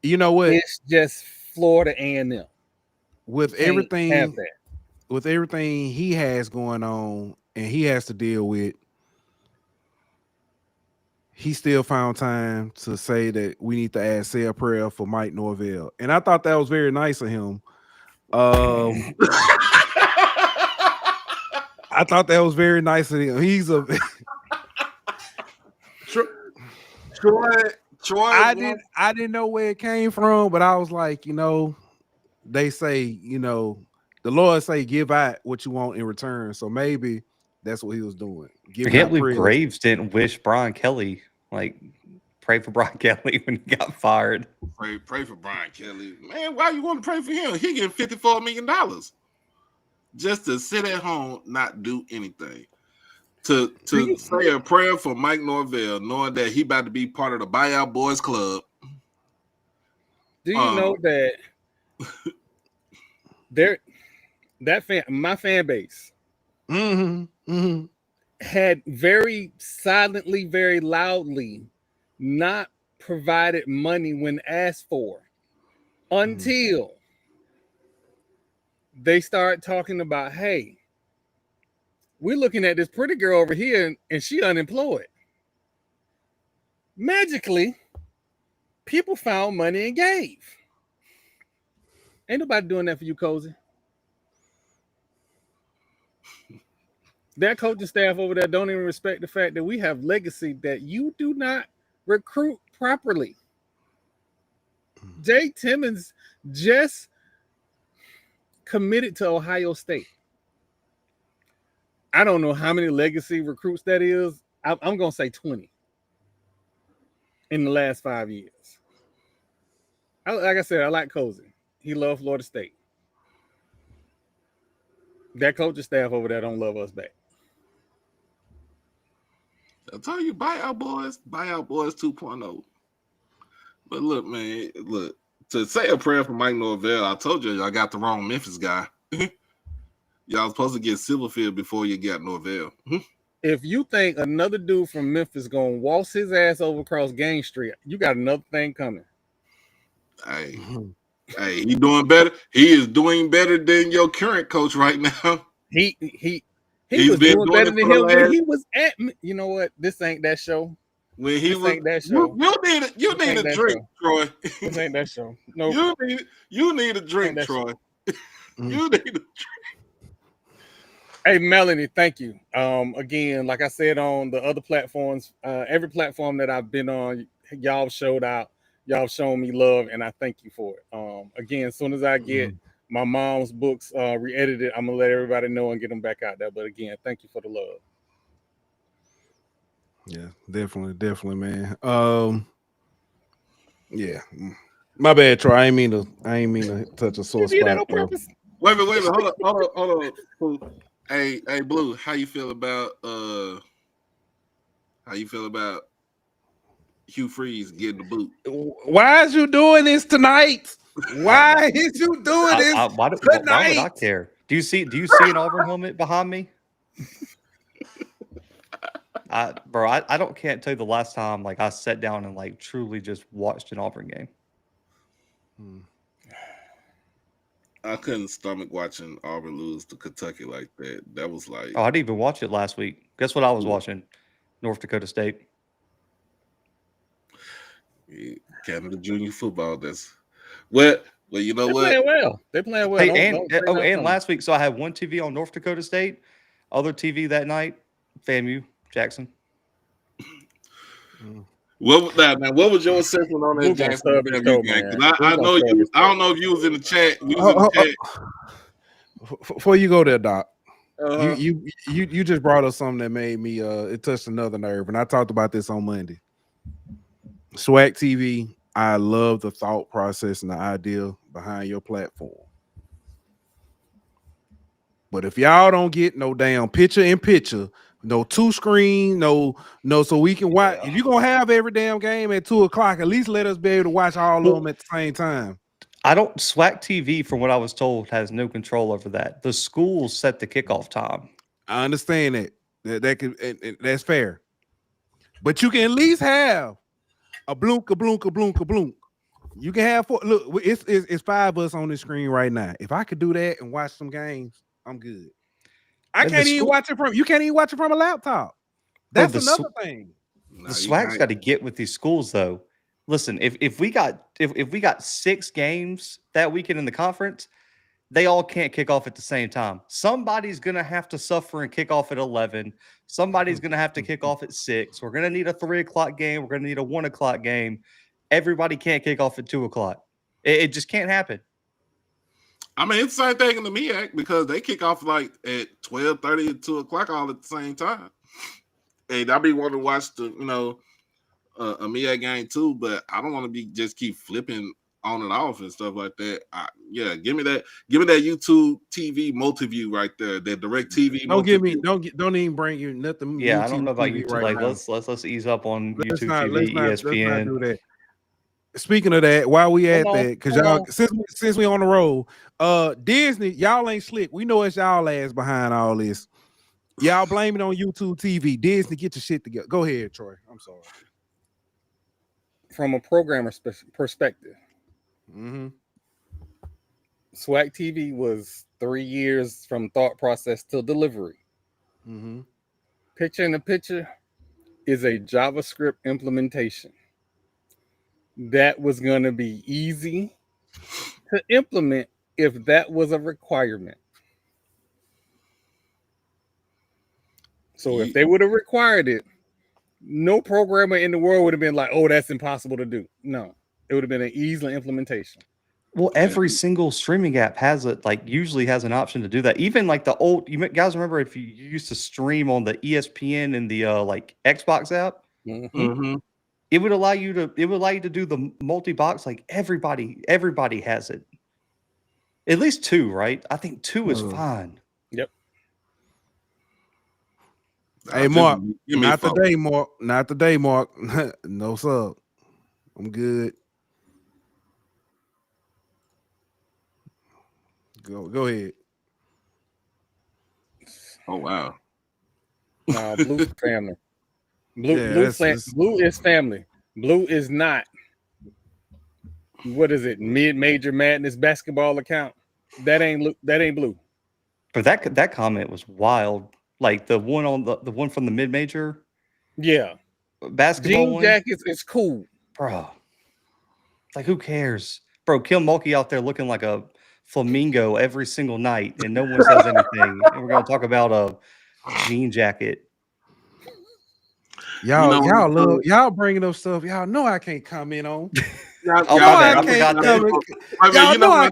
[SPEAKER 2] You know what?
[SPEAKER 5] It's just Florida A&M.
[SPEAKER 2] With
[SPEAKER 5] Can't have
[SPEAKER 2] everything,
[SPEAKER 5] that.
[SPEAKER 2] with everything he has going on, and he has to deal with, he still found time to say that we need to say a prayer for Mike Norvell, and I thought that was very nice of him. I thought that was very nice of him. He's a
[SPEAKER 4] Troy.
[SPEAKER 2] I didn't know where it came from, but I was like, they say, the Lord say, give out what you want in return. So maybe that's what he was doing.
[SPEAKER 6] I can't believe Braves didn't wish Brian Kelly, pray for Brian Kelly when he got fired.
[SPEAKER 4] Pray for Brian Kelly. Man, why you want to pray for him? He getting $54 million just to sit at home, not do anything. To say a prayer for Mike Norvell, knowing that he about to be part of the Buyout Boys Club.
[SPEAKER 5] Do you know that my fan base had very silently, very loudly not provided money when asked for until they start talking about, hey, we're looking at this pretty girl over here and she unemployed. Magically, people found money and gave. Ain't nobody doing that for you, Cozy. That coaching staff over there don't even respect the fact that we have legacy that you do not recruit properly. Jay Timmons just committed to Ohio State. I don't know how many legacy recruits that is. I'm going to say 20 in the last 5 years. Like I said, I like Cozy. He loved Florida State. That coaching staff over there don't love us back.
[SPEAKER 4] I'll tell you, Buyout Boys 2.0. But look, man, to say a prayer for Mike Norvell, I told you I got the wrong Memphis guy. Y'all supposed to get Silverfield before you got Norvell.
[SPEAKER 5] If you think another dude from Memphis gonna waltz his ass over across Gang Street, you got another thing coming.
[SPEAKER 4] Hey, he doing better. He is doing better than your current coach right now.
[SPEAKER 5] He was doing better than him when he was at. You know what? This ain't that show.
[SPEAKER 4] When he was
[SPEAKER 5] ain't that show.
[SPEAKER 4] You need a drink, Troy.
[SPEAKER 5] This ain't that show. No,
[SPEAKER 4] you need a drink, Troy. You need a drink.
[SPEAKER 5] Hey, Melanie, thank you. Again, like I said on the other platforms, every platform that I've been on, y'all showed out. Y'all shown me love, and I thank you for it. Again, as soon as I get my mom's books re-edited, I'm gonna let everybody know and get them back out there. But again, thank you for the love.
[SPEAKER 2] Yeah, definitely, man. Yeah, my bad, Troy. I ain't mean to touch a sore spot.
[SPEAKER 5] On purpose.
[SPEAKER 4] Wait a minute, hold on. Hey, Blue, how you feel about Hugh Freeze getting the boot?
[SPEAKER 2] Why is you doing this tonight? Why is you doing this tonight?
[SPEAKER 6] Why would I care? Do you see an Auburn helmet behind me? I can't tell you the last time I sat down and truly just watched an Auburn game.
[SPEAKER 4] I couldn't stomach watching Auburn lose to Kentucky like that. That was like...
[SPEAKER 6] Oh, I didn't even watch it last week. Guess what I was watching? North Dakota State.
[SPEAKER 4] Canada junior football. That's well, you know what?
[SPEAKER 5] They're playing well.
[SPEAKER 6] Hey, and last week, so I had one TV on North Dakota State, other TV that night, FAMU, Jackson.
[SPEAKER 4] What was your assessment on that Jackson FAMU game? I know you. I don't know if you was in the chat.
[SPEAKER 2] Before you go there, Doc, you just brought up something that made me it touched another nerve, and I talked about this on Monday. SWAC TV, I love the thought process and the idea behind your platform. But if y'all don't get no damn picture in picture, no two screen, no, so we can watch.
[SPEAKER 6] Yeah.
[SPEAKER 2] If you're gonna have every damn game at 2:00, at least let us be able to watch all of them at the same time.
[SPEAKER 6] I don't SWAC TV, from what I was told, has no control over that. The schools set the kickoff time.
[SPEAKER 2] I understand that could, and that's fair. But you can at least have a blunk, a blunk, a blunk, a blunk. You can have look, it's 5 of us on the screen right now. If I could do that and watch some games, I'm good. I can't even watch it from. You can't even watch it from a laptop. That's another thing.
[SPEAKER 6] The SWAC's got to get with these schools, though. Listen, if we got 6 games that weekend in the conference, they all can't kick off at the same time. Somebody's gonna have to suffer and kick off at 11. Somebody's gonna have to kick off at 6. We're gonna need a 3:00 game. We're gonna need a 1:00 game. Everybody can't kick off at 2:00. It just can't happen.
[SPEAKER 4] I mean, it's the same thing in the MEAC because they kick off like at 12:30 and 2:00 all at the same time. And I be wanting to watch the, a MEAC game too, but I don't want to be just keep flipping on and off and stuff like that. Give me that YouTube TV multi-view right there. That direct TV.
[SPEAKER 2] Don't even bring you nothing.
[SPEAKER 6] Yeah, I don't know about YouTube. Right, like let's ease up on YouTube TV, ESPN. Let's not do that.
[SPEAKER 2] Speaking of that, while we at that, because y'all since we on the road, Disney, y'all ain't slick. We know it's y'all ass behind all this. Y'all blame it on YouTube TV. Disney, get your shit together. Go ahead, Troy. I'm sorry.
[SPEAKER 5] From a programmer perspective, SWAC TV was 3 years from thought process till delivery. Picture in the Picture is a JavaScript implementation that was going to be easy to implement if that was a requirement. So if they would have required it, no programmer in the world would have been like, oh, that's impossible to do. No, it would have been an easy implementation.
[SPEAKER 6] Well, every single streaming app has it, usually has an option to do that. Even like the old, you guys remember if you used to stream on the ESPN and the Xbox app? It would allow you to do the multi-box. Like everybody has it. At least 2, right? I think 2 is fine.
[SPEAKER 5] Yep.
[SPEAKER 2] Hey, Mark, not today, Mark. Not today, Mark. No sub. I'm good. Go ahead.
[SPEAKER 4] Oh wow.
[SPEAKER 5] Blue family. Blue is family. Blue is not. What is it? Mid-major madness basketball account. That ain't blue.
[SPEAKER 6] But that comment was wild. Like the one on the one from the mid-major.
[SPEAKER 5] Yeah.
[SPEAKER 6] Basketball
[SPEAKER 5] Jean
[SPEAKER 6] one.
[SPEAKER 5] jackets is cool.
[SPEAKER 6] Bro. Like who cares? Bro, Kim Mulkey out there looking like a flamingo every single night and no one says anything. And we're gonna talk about a jean jacket.
[SPEAKER 2] Y'all bringing up stuff y'all know I can't comment on.
[SPEAKER 4] I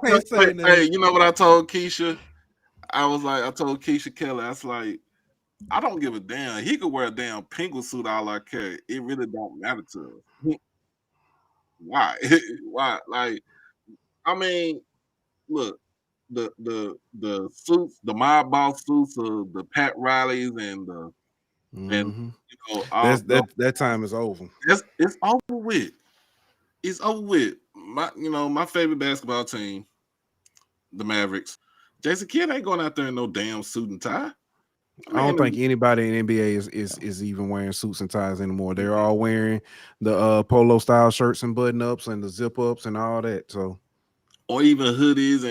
[SPEAKER 4] can't say that. Hey, you know what I told Keisha? I told Keisha Kelly, I was like, I don't give a damn. He could wear a damn penguin suit all I care. It really don't matter to us. Why? Why? Like, I mean, look, the suits, the mob boss suits of the Pat Rileys and the
[SPEAKER 2] that time is over.
[SPEAKER 4] It's over with. It's over with. My favorite basketball team, the Mavericks. Jason Kidd ain't going out there in no damn suit and tie.
[SPEAKER 2] I don't think anybody in NBA is even wearing suits and ties anymore. They're all wearing the polo style shirts and button ups and the zip ups and all that. So,
[SPEAKER 4] or even hoodies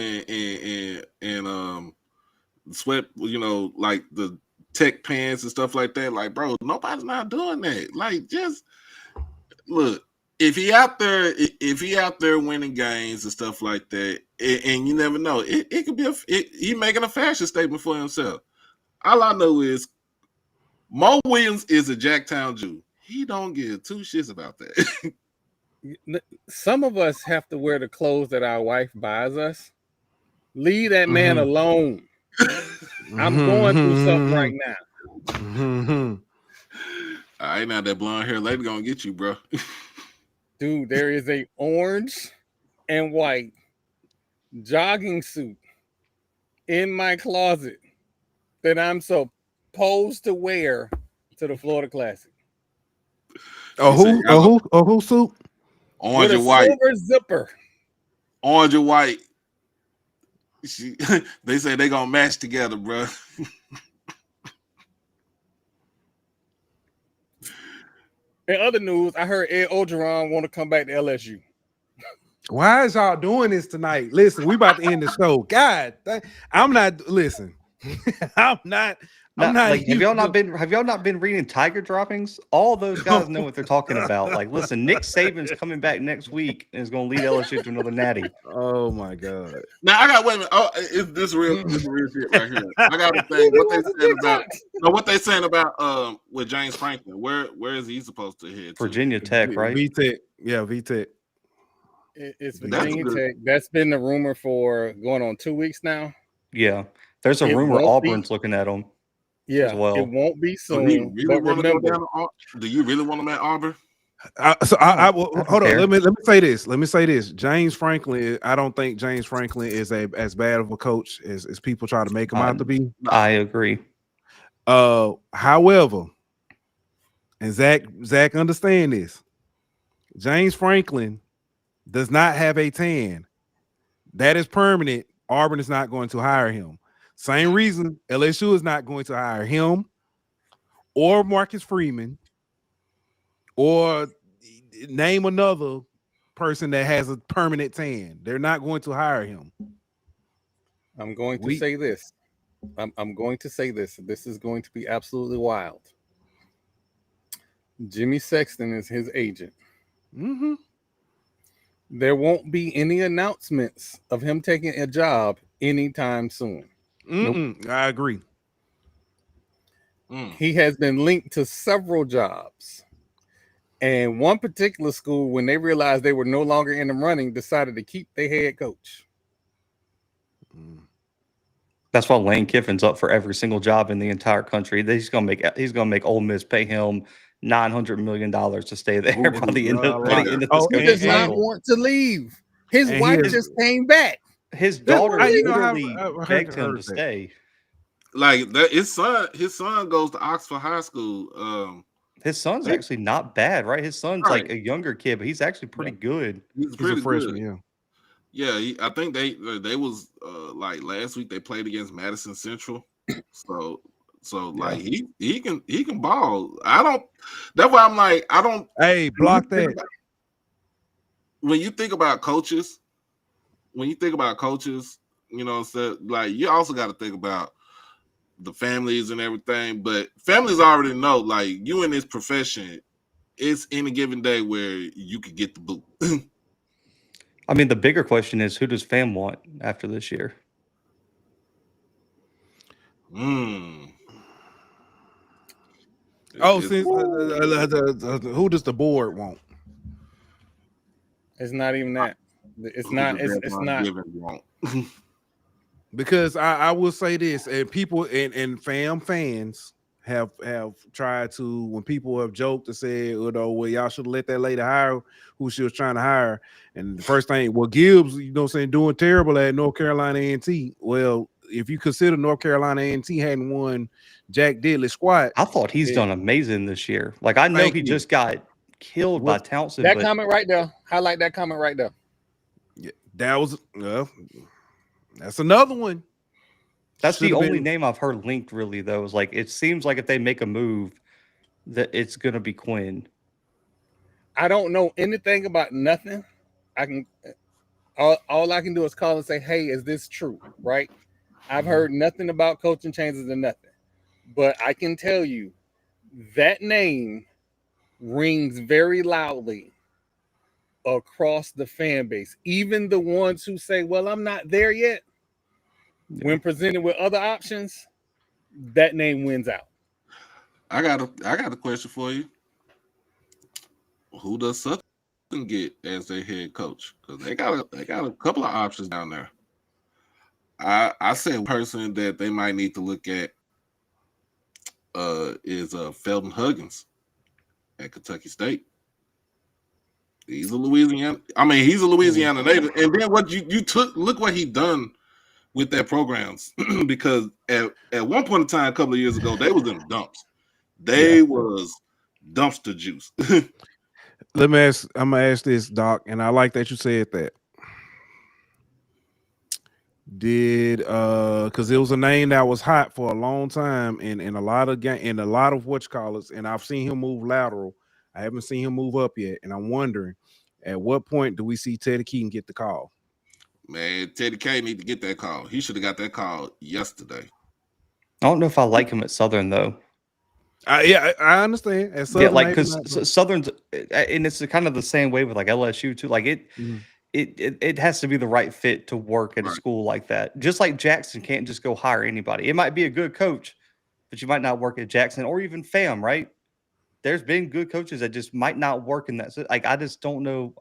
[SPEAKER 4] and sweat, like the tech pants and stuff like that. Like, bro, nobody's not doing that. Like, just look. If he out there winning games and stuff like that, and you never know, it could be he making a fashion statement for himself. All I know is Mo Williams is a Jacktown Jew. He don't give 2 shits about that.
[SPEAKER 5] Some of us have to wear the clothes that our wife buys us. Leave that man alone. I'm going through something right now.
[SPEAKER 4] All right, now that blonde hair lady gonna get you, bro.
[SPEAKER 5] Dude, there is a orange and white jogging suit in my closet that I'm supposed to wear to the Florida Classic.
[SPEAKER 2] Who suit?
[SPEAKER 4] Orange
[SPEAKER 5] With a
[SPEAKER 4] and white.
[SPEAKER 5] silver zipper.
[SPEAKER 4] Orange and white. They say they gonna match together, bro.
[SPEAKER 5] In other news, I heard Ed Ogeron want to come back to LSU.
[SPEAKER 2] Why is y'all doing this tonight? Listen, we about to end the show. God, I'm not. Listen, I'm not.
[SPEAKER 6] Like, have y'all not been reading Tiger droppings? All those guys know what they're talking about. Like, listen, Nick Saban's coming back next week and is going to lead LSU to another natty.
[SPEAKER 2] Oh my God!
[SPEAKER 4] Now I got wait a minute. Oh, is this real? This real shit right here. I got a thing. What they saying about with James Franklin? Where is he supposed to head?
[SPEAKER 6] Virginia Tech, right?
[SPEAKER 2] VTech. Yeah, VTech.
[SPEAKER 5] It's Virginia Tech. That's been the rumor for going on 2 weeks now.
[SPEAKER 6] Yeah, there's a rumor Auburn's looking at him.
[SPEAKER 5] Yeah,
[SPEAKER 6] as well.
[SPEAKER 5] It won't be soon.
[SPEAKER 4] Do you really
[SPEAKER 5] but remember,
[SPEAKER 4] do you really want him at Auburn?
[SPEAKER 2] Hold on. Let me say this. James Franklin. I don't think James Franklin is as bad of a coach as people try to make him out to be.
[SPEAKER 6] I agree.
[SPEAKER 2] However, and Zach understand this. James Franklin does not have a tan. That is permanent. Auburn is not going to hire him. Same reason LSU is not going to hire him or Marcus Freeman or name another person that has a permanent tan. They're not going to hire him.
[SPEAKER 5] I'm going to say this. I'm going to say this. This is going to be absolutely wild. Jimmy Sexton is his agent.
[SPEAKER 2] Mm-hmm.
[SPEAKER 5] There won't be any announcements of him taking a job anytime soon.
[SPEAKER 2] Nope. I agree.
[SPEAKER 5] He has been linked to several jobs. And one particular school, when they realized they were no longer in the running, decided to keep their head coach.
[SPEAKER 6] That's why Lane Kiffin's up for every single job in the entire country. He's gonna make Ole Miss pay him $900 million to stay there by the end of this.
[SPEAKER 5] He does not want to leave. His wife just came back.
[SPEAKER 6] His daughter literally begged him to stay.
[SPEAKER 4] Like that, his son goes to Oxford High School.
[SPEAKER 6] His son's actually not bad, right? His son's like a younger kid, but he's actually pretty good.
[SPEAKER 4] He's
[SPEAKER 2] a freshman,
[SPEAKER 4] good. Yeah. I think they was like last week they played against Madison Central, so like he can ball. That's why I'm like I don't.
[SPEAKER 2] Hey, block that.
[SPEAKER 4] When you think about coaches, you know, so like you also got to think about the families and everything. But families already know, like you in this profession, it's any given day where you could get the boot.
[SPEAKER 6] I mean, the bigger question is, who does Fam want after this year?
[SPEAKER 2] Oh, since who does the board want?
[SPEAKER 5] It's not even that. It's not. It's not.
[SPEAKER 2] Because I will say this, and people and fans have tried to, when people have joked and said, well, y'all should have let that lady hire who she was trying to hire. And the first thing, Gibbs, doing terrible at North Carolina A&T. Well, if you consider North Carolina A&T hadn't won Jack Diddley's squad,
[SPEAKER 6] I thought he's done amazing this year. Like, I know he just got killed by Townsend.
[SPEAKER 5] That comment right there. Highlight that comment right there.
[SPEAKER 2] Yeah, that was that's another one.
[SPEAKER 6] That's the only name I've heard linked, really, though. Is like, it seems like if they make a move, that it's gonna be Quinn.
[SPEAKER 5] I don't know anything about nothing. All I can do is call and say, hey, is this true? Right? I've heard nothing about coaching changes and nothing. But I can tell you that name rings very loudly across the fan base. Even the ones who say, well, I'm not there yet. When presented with other options, that name wins out.
[SPEAKER 4] I got a question for you. Who does Southern get as their head coach? Because they got a couple of options down there. I say one person that they might need to look at is Felton Huggins at Kentucky State. He's a Louisiana native. And then what you took, look what he done with their programs because at one point in time, a couple of years ago, they was in the dumps. They was dumpster juice.
[SPEAKER 2] I'm gonna ask this, Doc, and I like that you said that. Did because it was a name that was hot for a long time in a lot of in a lot of whatchamacallits, and I've seen him move lateral. I haven't seen him move up yet, and I'm wondering at what point do we see Teddy Keaton get the call?
[SPEAKER 4] Man, Teddy K need to get that call. He should have got that call yesterday.
[SPEAKER 6] I don't know if I like him at Southern though.
[SPEAKER 2] Yeah, I understand. At Southern,
[SPEAKER 6] like because Southern's, and it's kind of the same way with like LSU too. Like it has to be the right fit to work at a school like that. Just like Jackson can't just go hire anybody. It might be a good coach, but you might not work at Jackson or even FAM, right? There's been good coaches that just might not work in that. So, like, I just don't know.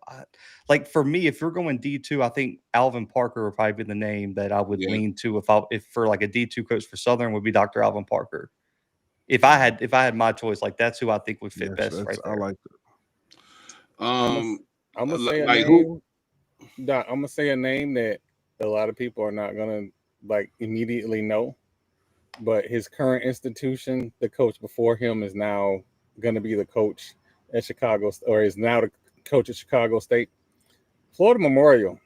[SPEAKER 6] Like for me, if you're going D2, I think Alvin Parker would probably be the name that I would lean to if for like a D2 coach for Southern would be Dr. Alvin Parker. If I had my choice, like that's who I think would fit best right there.
[SPEAKER 2] I like that.
[SPEAKER 5] I'm gonna say a name. Doc, I'm gonna say a name that a lot of people are not gonna like immediately know, but his current institution, the coach before him, is now gonna be the coach at Chicago, or is now the coach at Chicago State. Florida Memorial,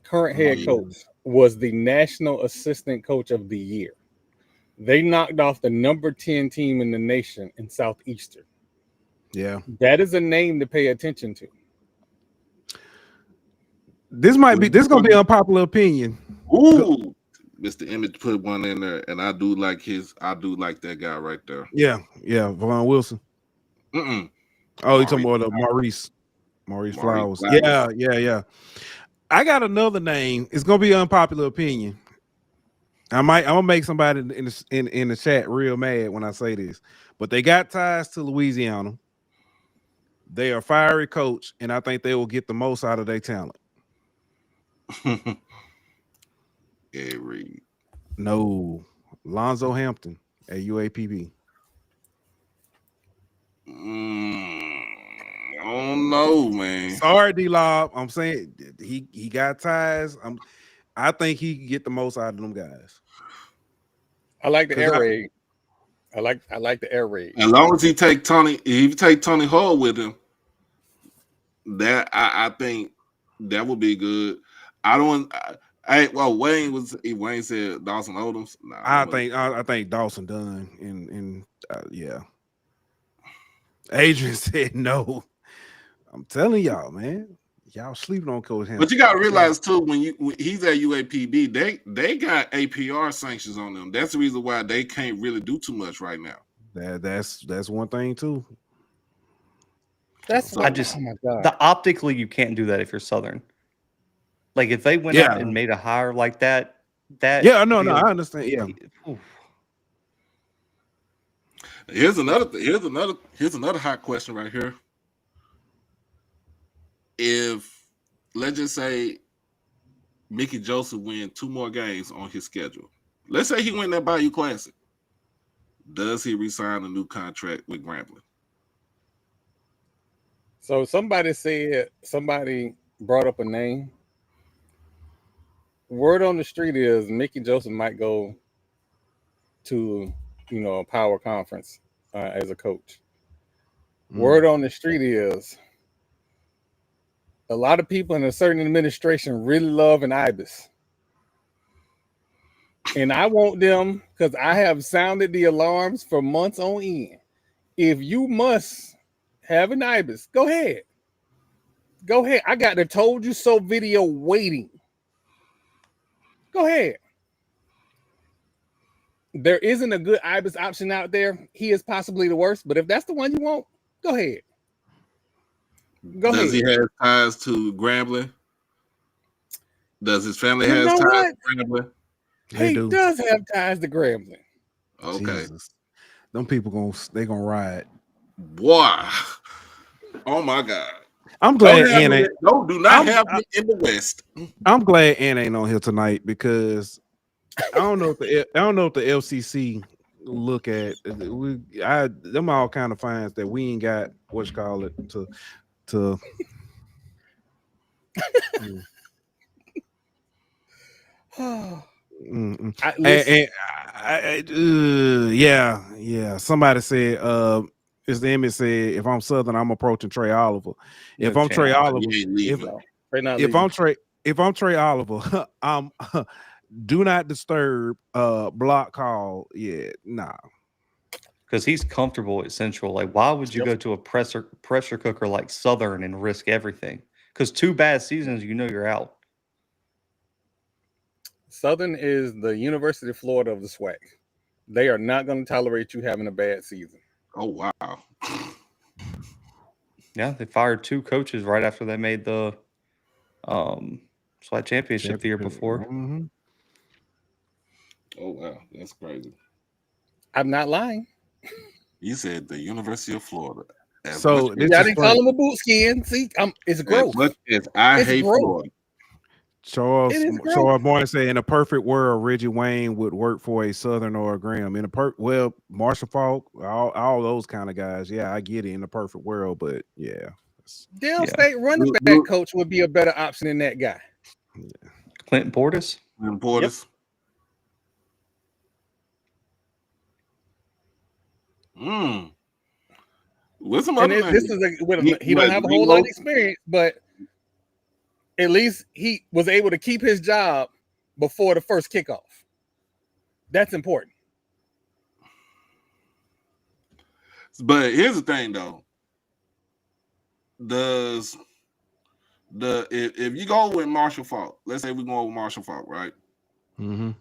[SPEAKER 5] current head coach, was the national assistant coach of the year. They knocked off the number 10 team in the nation in Southeastern.
[SPEAKER 2] Yeah.
[SPEAKER 5] That is a name to pay attention to.
[SPEAKER 2] This gonna be unpopular opinion.
[SPEAKER 4] Ooh, Mr. Emmett put one in there, and I do like that guy right there.
[SPEAKER 2] Yeah, Vaughn Wilson.
[SPEAKER 4] Oh,
[SPEAKER 2] you talking about Maurice Flowers. Yeah. I got another name. It's gonna be unpopular opinion. I'm gonna make somebody in the chat real mad when I say this, but they got ties to Louisiana. They are a fiery coach, and I think they will get the most out of their talent. No, Lonzo Hampton at UAPB.
[SPEAKER 4] I don't know, man.
[SPEAKER 2] Sorry, D-Lob. I'm saying he got ties. I think he can get the most out of them guys.
[SPEAKER 5] I like the air raid. I like the air raid.
[SPEAKER 4] As long as he take Tony Hall with him, that I think that would be good. Wayne said Dawson Odoms.
[SPEAKER 2] I think Dawson done. And yeah. Adrian said no. I'm telling y'all, man. Y'all sleeping on Coach Hampton.
[SPEAKER 4] But you gotta realize too, when he's at UAPB, they got APR sanctions on them. That's the reason why they can't really do too much right now.
[SPEAKER 2] That's one thing too.
[SPEAKER 5] That's
[SPEAKER 6] oh my God. Optically you can't do that if you're Southern. Like if they went out and made a hire like that.
[SPEAKER 2] I understand. Yeah.
[SPEAKER 4] Here's another hot question right here. If let's just say Mickey Joseph win 2 more games on his schedule, let's say he win that Bayou Classic, does he resign a new contract with Grambling?
[SPEAKER 5] So somebody brought up a name. Word on the street is Mickey Joseph might go to a power conference as a coach. Word on the street is a lot of people in a certain administration really love an IBIS. And I want them, because I have sounded the alarms for months on end. If you must have an IBIS, go ahead. Go ahead. I got the told you so video waiting. Go ahead. There isn't a good IBIS option out there. He is possibly the worst, but if that's the one you want, go ahead.
[SPEAKER 4] Does he have ties to Grambling? Does his family have ties to Grambling?
[SPEAKER 5] He does have ties to Grambling.
[SPEAKER 4] Okay.
[SPEAKER 2] Jesus. Them people gonna ride.
[SPEAKER 4] Boy. Oh my God.
[SPEAKER 2] I'm glad Ann
[SPEAKER 4] ain't. No, do not have me in the West.
[SPEAKER 2] I'm glad Ann ain't on here tonight because I don't know if the LCC look at them all kind of finds that we ain't got to Yeah. Somebody said, it's the image said, if I'm Southern, I'm approaching Trey Oliver. If I'm Trey Oliver, if I'm Trey Oliver, I'm do not disturb block call. Yeah, nah.
[SPEAKER 6] Because he's comfortable at Central. Like, why would you go to a pressure cooker like Southern and risk everything? Because 2 bad seasons, you're out.
[SPEAKER 5] Southern is the University of Florida of the SWAC. They are not going to tolerate you having a bad season.
[SPEAKER 4] Oh, wow.
[SPEAKER 6] Yeah, they fired 2 coaches right after they made the SWAC championship the year before.
[SPEAKER 2] Mm-hmm.
[SPEAKER 4] Oh, wow. That's crazy.
[SPEAKER 5] I'm not lying.
[SPEAKER 4] You said the University of Florida.
[SPEAKER 2] So
[SPEAKER 5] I didn't call him a boot skin. See, it's growth.
[SPEAKER 4] I hate growth. Florida.
[SPEAKER 2] Charles Morning said, in a perfect world, Reggie Wayne would work for a Southern or a Graham. In a Marshall Falk, all those kind of guys. Yeah, I get it in a perfect world, but yeah.
[SPEAKER 5] Dale State running back coach would be a better option than that guy.
[SPEAKER 2] Yeah.
[SPEAKER 6] Clinton Portis.
[SPEAKER 4] Yep. With some other
[SPEAKER 5] he don't have a whole lot of experience, but at least he was able to keep his job before the first kickoff. That's important.
[SPEAKER 4] But here's the thing, though. If you go with Marshall Falk, let's say we're going with Marshall Falk, right?
[SPEAKER 2] Mm-hmm.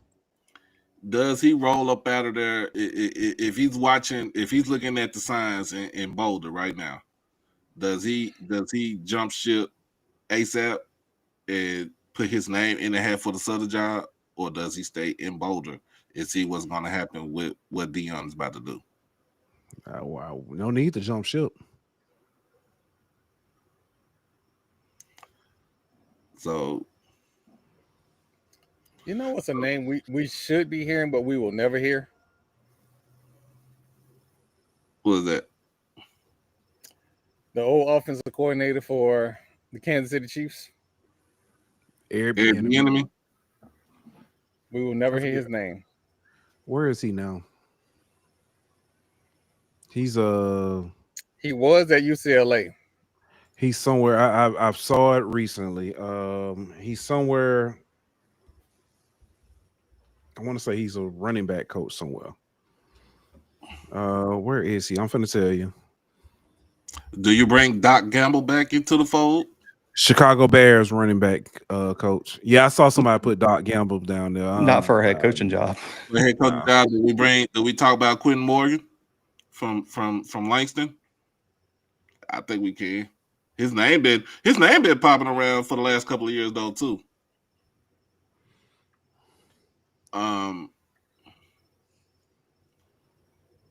[SPEAKER 4] Does he roll up out of there if he's looking at the signs in Boulder right now? Does he jump ship ASAP and put his name in the hat for the Southern job, or does he stay in Boulder and see what's going to happen with what Deion's about to do?
[SPEAKER 2] Wow, no need to jump ship.
[SPEAKER 4] So,
[SPEAKER 5] you know what's a name we should be hearing, but we will never hear?
[SPEAKER 4] What is that?
[SPEAKER 5] The old offensive coordinator for the Kansas City Chiefs.
[SPEAKER 2] Eric Bieniemy.
[SPEAKER 5] We will never hear his name.
[SPEAKER 2] Where is he now? He was
[SPEAKER 5] at UCLA.
[SPEAKER 2] He's somewhere. I saw it recently. He's somewhere. I want to say he's a running back coach somewhere. Where is he? I'm finna tell you.
[SPEAKER 4] Do you bring Doc Gamble back into the fold?
[SPEAKER 2] Chicago Bears running back coach. Yeah, I saw somebody put Doc Gamble down there.
[SPEAKER 6] Not for a head coaching job.
[SPEAKER 4] Head coaching job. Do we talk about Quentin Morgan from Langston? I think we can. His name been popping around for the last couple of years though too.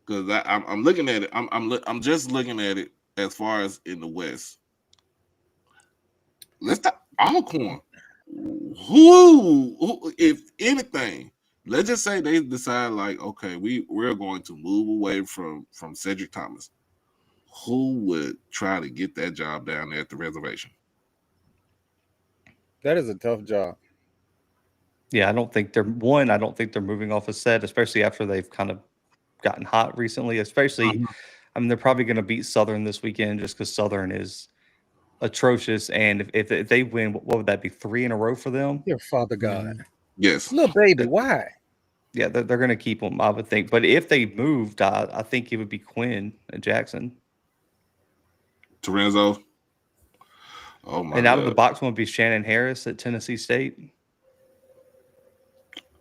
[SPEAKER 4] Because I'm looking at it. I'm just looking at it as far as in the West. Let's talk Alcorn. Who, if anything, let's just say they decide like, okay, we're going to move away from Cedric Thomas. Who would try to get that job down there at the reservation?
[SPEAKER 5] That is a tough job.
[SPEAKER 6] Yeah, I don't think they're moving off a set, especially after they've kind of gotten hot recently. Especially, I mean, they're probably going to beat Southern this weekend just because Southern is atrocious. And if they win, what would that be? 3 in a row for them?
[SPEAKER 5] Dear Father God.
[SPEAKER 4] Yes.
[SPEAKER 5] Little baby, why?
[SPEAKER 6] Yeah, they're going to keep them, I would think. But if they moved, I think it would be Quinn and Jackson.
[SPEAKER 4] Torenzo. Oh my!
[SPEAKER 6] And out of the box one would be Shannon Harris at Tennessee State.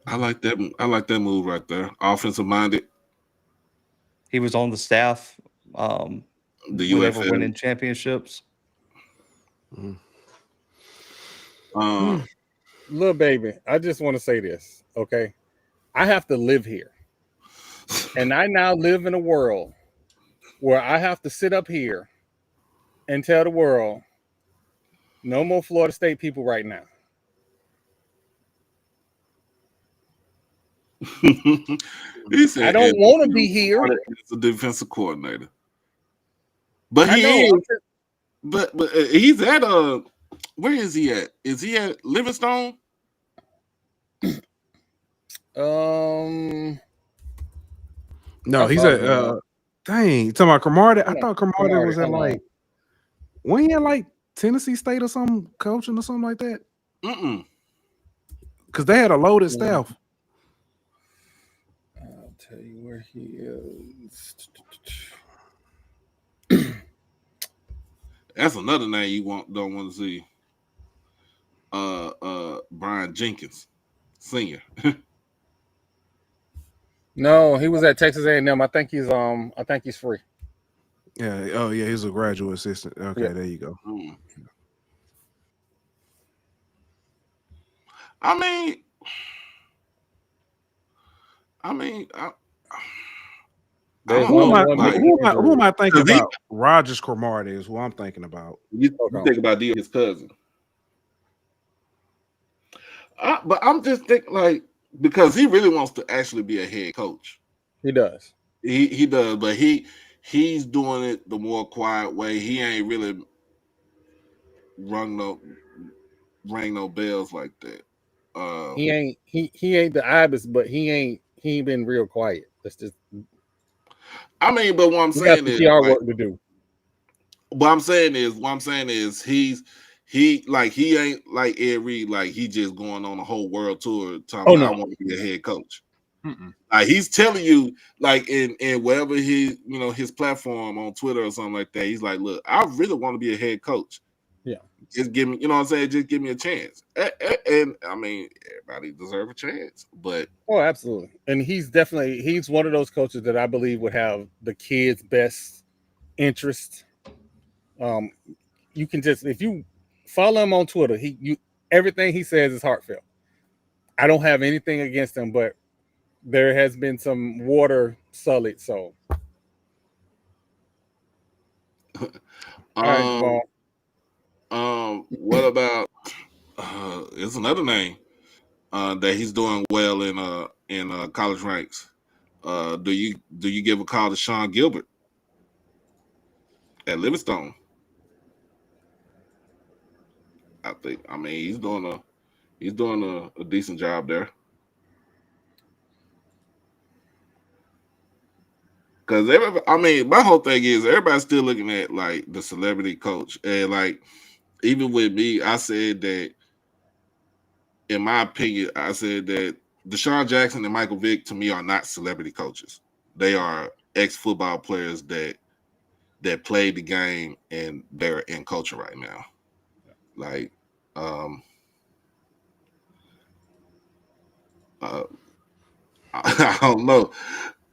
[SPEAKER 4] I like that. I like that move right there. Offensive minded.
[SPEAKER 6] He was on the staff. The UFL winning championships.
[SPEAKER 5] Little baby, I just want to say this, okay? I have to live here, and I now live in a world where I have to sit up here and tell the world, no more Florida State people right now.
[SPEAKER 4] He said,
[SPEAKER 5] I don't want to be here.
[SPEAKER 4] As a defensive coordinator, but he is. But he's at where is he at? Is he at Livingstone?
[SPEAKER 2] No,
[SPEAKER 5] I
[SPEAKER 2] he's
[SPEAKER 5] thought
[SPEAKER 2] at dang. You talking about Cromartie? I
[SPEAKER 5] hold on,
[SPEAKER 2] thought Cromartie
[SPEAKER 5] Cromartie,
[SPEAKER 2] was at
[SPEAKER 5] hold on.
[SPEAKER 2] like when he had like Tennessee State or something, coaching or something like that. Because they had a loaded staff.
[SPEAKER 5] I'll tell you where he is.
[SPEAKER 4] That's another name you don't want to see. Brian Jenkins, senior.
[SPEAKER 5] No, he was at Texas A&M. I think he's free.
[SPEAKER 2] Yeah. Oh yeah, he's a graduate assistant. Okay,
[SPEAKER 5] Yeah.
[SPEAKER 2] there you go.
[SPEAKER 4] I mean,
[SPEAKER 2] who am I thinking about? Rogers Cromartie is who I'm thinking about.
[SPEAKER 4] You think about his cousin. But I'm just thinking, like, because he really wants to actually be a head coach.
[SPEAKER 5] He does.
[SPEAKER 4] He does, but he's doing it the more quiet way. He ain't really rang no bells like that.
[SPEAKER 5] He ain't the ibis, but he ain't been real quiet. That's just.
[SPEAKER 4] I mean, but what I'm saying is,
[SPEAKER 5] PR work to do.
[SPEAKER 4] What I'm saying is he ain't like Ed Reed, like he just going on a whole world tour talking about I want to be a head coach. Like he's telling you, like in wherever his platform on Twitter or something like that, he's like, look, I really want to be a head coach.
[SPEAKER 5] Yeah.
[SPEAKER 4] Just give me, you know what I'm saying? Just give me a chance. And I mean, everybody deserves a chance, but
[SPEAKER 5] absolutely. And he's one of those coaches that I believe would have the kids' best interest. You can just, if you follow him on Twitter, everything he says is heartfelt. I don't have anything against him, but there has been some water sullied. So,
[SPEAKER 4] what about it's another name that he's doing well in college ranks. Do you give a call to Sean Gilbert at Livingstone? I mean he's doing a decent job there. Because my whole thing is everybody's still looking at like the celebrity coach, and like even with me, I said that in my opinion, I said that Deshaun Jackson and Michael Vick to me are not celebrity coaches. They are ex-football players that played the game and they're in culture right now. Like, I don't know.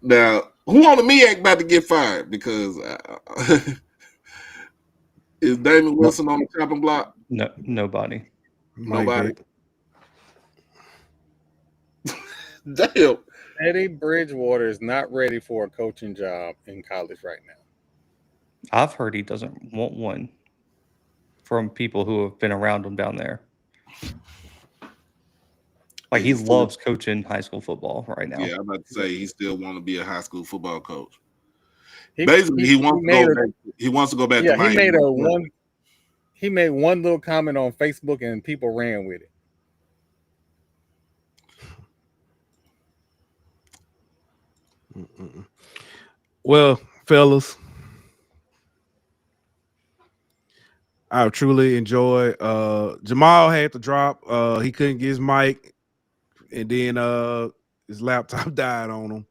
[SPEAKER 4] Now, who on the MEAC about to get fired? Because is Damon Wilson on the chopping block?
[SPEAKER 6] No, nobody.
[SPEAKER 4] Nobody. Damn.
[SPEAKER 5] Eddie Bridgewater is not ready for a coaching job in college right now.
[SPEAKER 6] I've heard he doesn't want one from people who have been around him down there. Like he loves coaching high school football right now.
[SPEAKER 4] Yeah, I'm about to say he still want to be a high school football coach. Basically, he wants to go back to Miami.
[SPEAKER 5] He made one little comment on Facebook and people ran with it.
[SPEAKER 2] Well, fellas, I truly enjoyed. Jamal had to drop. He couldn't get his mic, and then his laptop died on him.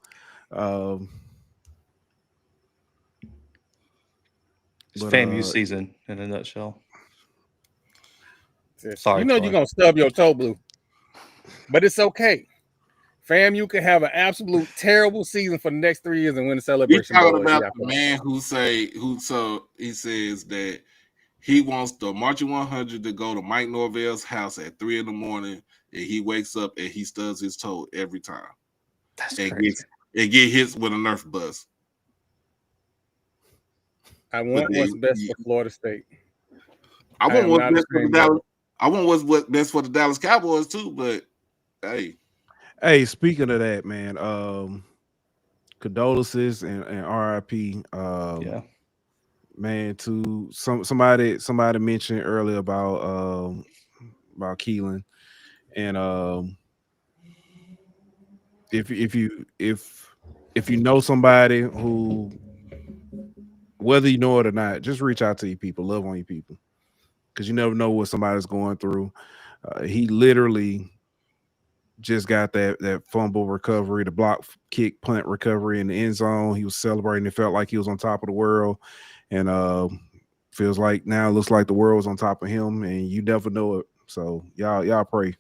[SPEAKER 6] It's FAMU season in a nutshell.
[SPEAKER 5] Sorry, you're gonna stub your toe blue, but it's okay. FAMU could have an absolute terrible season for the next 3 years and win the celebration.
[SPEAKER 4] He's talking about the man he says that he wants the Marching 100 to go to Mike Norvell's house at 3 a.m. and he wakes up and he stubs his toe every time.
[SPEAKER 6] That's crazy.
[SPEAKER 4] And get hit with a Nerf bus.
[SPEAKER 5] I want what's best for Florida State.
[SPEAKER 4] I want what's best for the Dallas. I want what's best for the Dallas Cowboys too. But
[SPEAKER 2] hey, speaking of that, man, condolences and RIP.
[SPEAKER 6] Yeah,
[SPEAKER 2] man. To somebody mentioned earlier about Keelan, and if you know somebody who, whether you know it or not, just reach out to your people, love on your people, because you never know what somebody's going through. He literally just got that fumble recovery, the block kick punt recovery in the end zone. He was celebrating. It felt like he was on top of the world, and feels like now it looks like the world was on top of him, and you never know it. So y'all pray.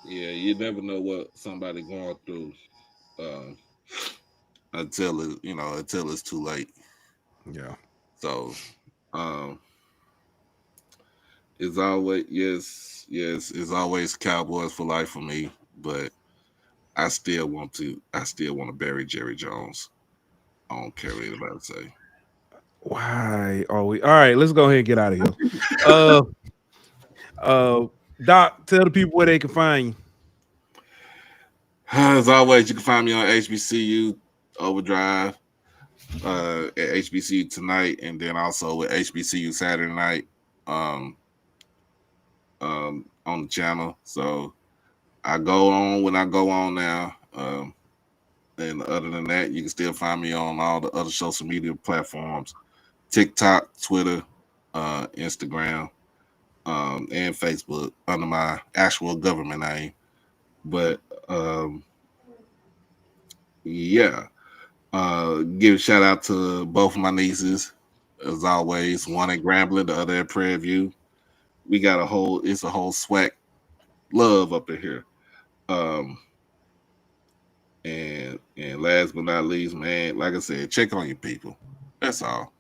[SPEAKER 4] Yeah, you never know what somebody going through until it's too late.
[SPEAKER 2] Yeah.
[SPEAKER 4] So it's always it's always Cowboys for life for me, but I still want to bury Jerry Jones. I don't care what anybody say.
[SPEAKER 2] Why are we all right? Let's go ahead and get out of here. Doc, tell the people where they can find you.
[SPEAKER 4] As always, you can find me on HBCU Overdrive, at HBCU tonight, and then also with HBCU Saturday night on the channel. So I go on when I go on now. And other than that, you can still find me on all the other social media platforms: TikTok, Twitter, Instagram, and Facebook under my actual government name. But yeah, give a shout out to both of my nieces, as always. One at Grambling, the other at Prairie View. We got a whole swag love up in here. And last but not least, man, like I said, check on your people. That's all.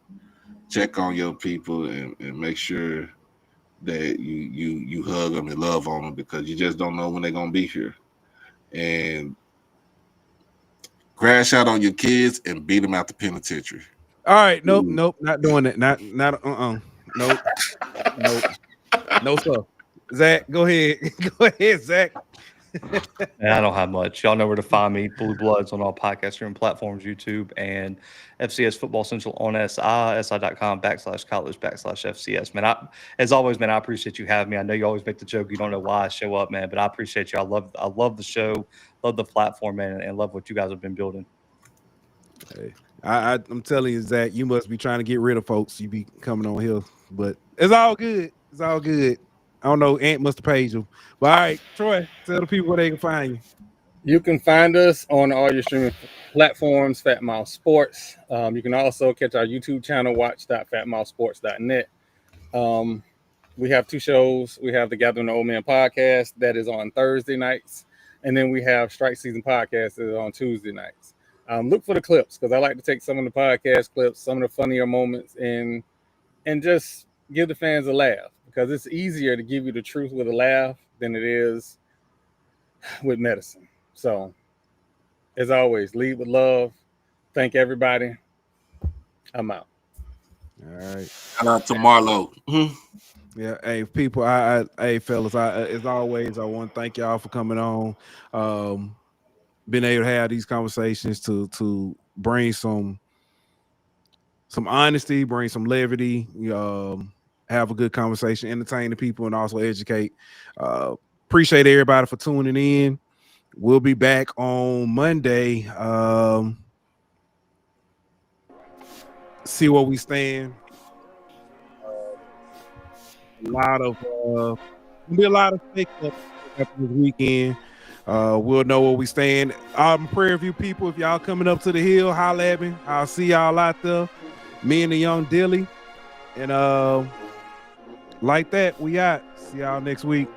[SPEAKER 4] Check on your people and make sure that you hug them and love on them, because you just don't know when they're gonna be here. And crash out on your kids and beat them out the penitentiary.
[SPEAKER 2] All right, nope, not doing it. Not nope, no sir. Zach, go ahead. Go ahead, Zach.
[SPEAKER 6] And I don't have much. Y'all know where to find me. Blue Bloods on all podcast streaming platforms, YouTube, and FCS Football Central on si.com/college/FCS. Man, as always, man, I appreciate you having me. I know you always make the joke you don't know why I show up, man, but I appreciate you. I love the show, love the platform, man, and love what you guys have been building.
[SPEAKER 2] Hey, I'm telling you, Zach, you must be trying to get rid of folks. You be coming on here, but it's all good. It's all good. I don't know. Ant must have paid you. But all right, Troy, tell the people where they can find you.
[SPEAKER 5] You can find us on all your streaming platforms, Fat Mouth Sports. You can also catch our YouTube channel, watch.fatmouthsports.net. We have two shows. We have the Gathering the Old Man podcast that is on Thursday nights, and then we have Strike Season podcast that is on Tuesday nights. Look for the clips, because I like to take some of the podcast clips, some of the funnier moments, and just give the fans a laugh, because it's easier to give you the truth with a laugh than it is with medicine. So, as always, lead with love. Thank everybody. I'm out.
[SPEAKER 2] All right.
[SPEAKER 4] Shout out to Marlo.
[SPEAKER 2] Yeah, hey people, hey fellas, as always, I want to thank y'all for coming on. Been able to have these conversations to bring some honesty, bring some levity, have a good conversation, entertain the people, and also educate. Appreciate everybody for tuning in. We'll be back on Monday. See where we stand. A lot of fake stuff this weekend. We'll know where we stand. Prairie View people, if y'all coming up to the hill, holla at me. I'll see y'all out there. Me and the young Dilly. And like that, we out. See y'all next week.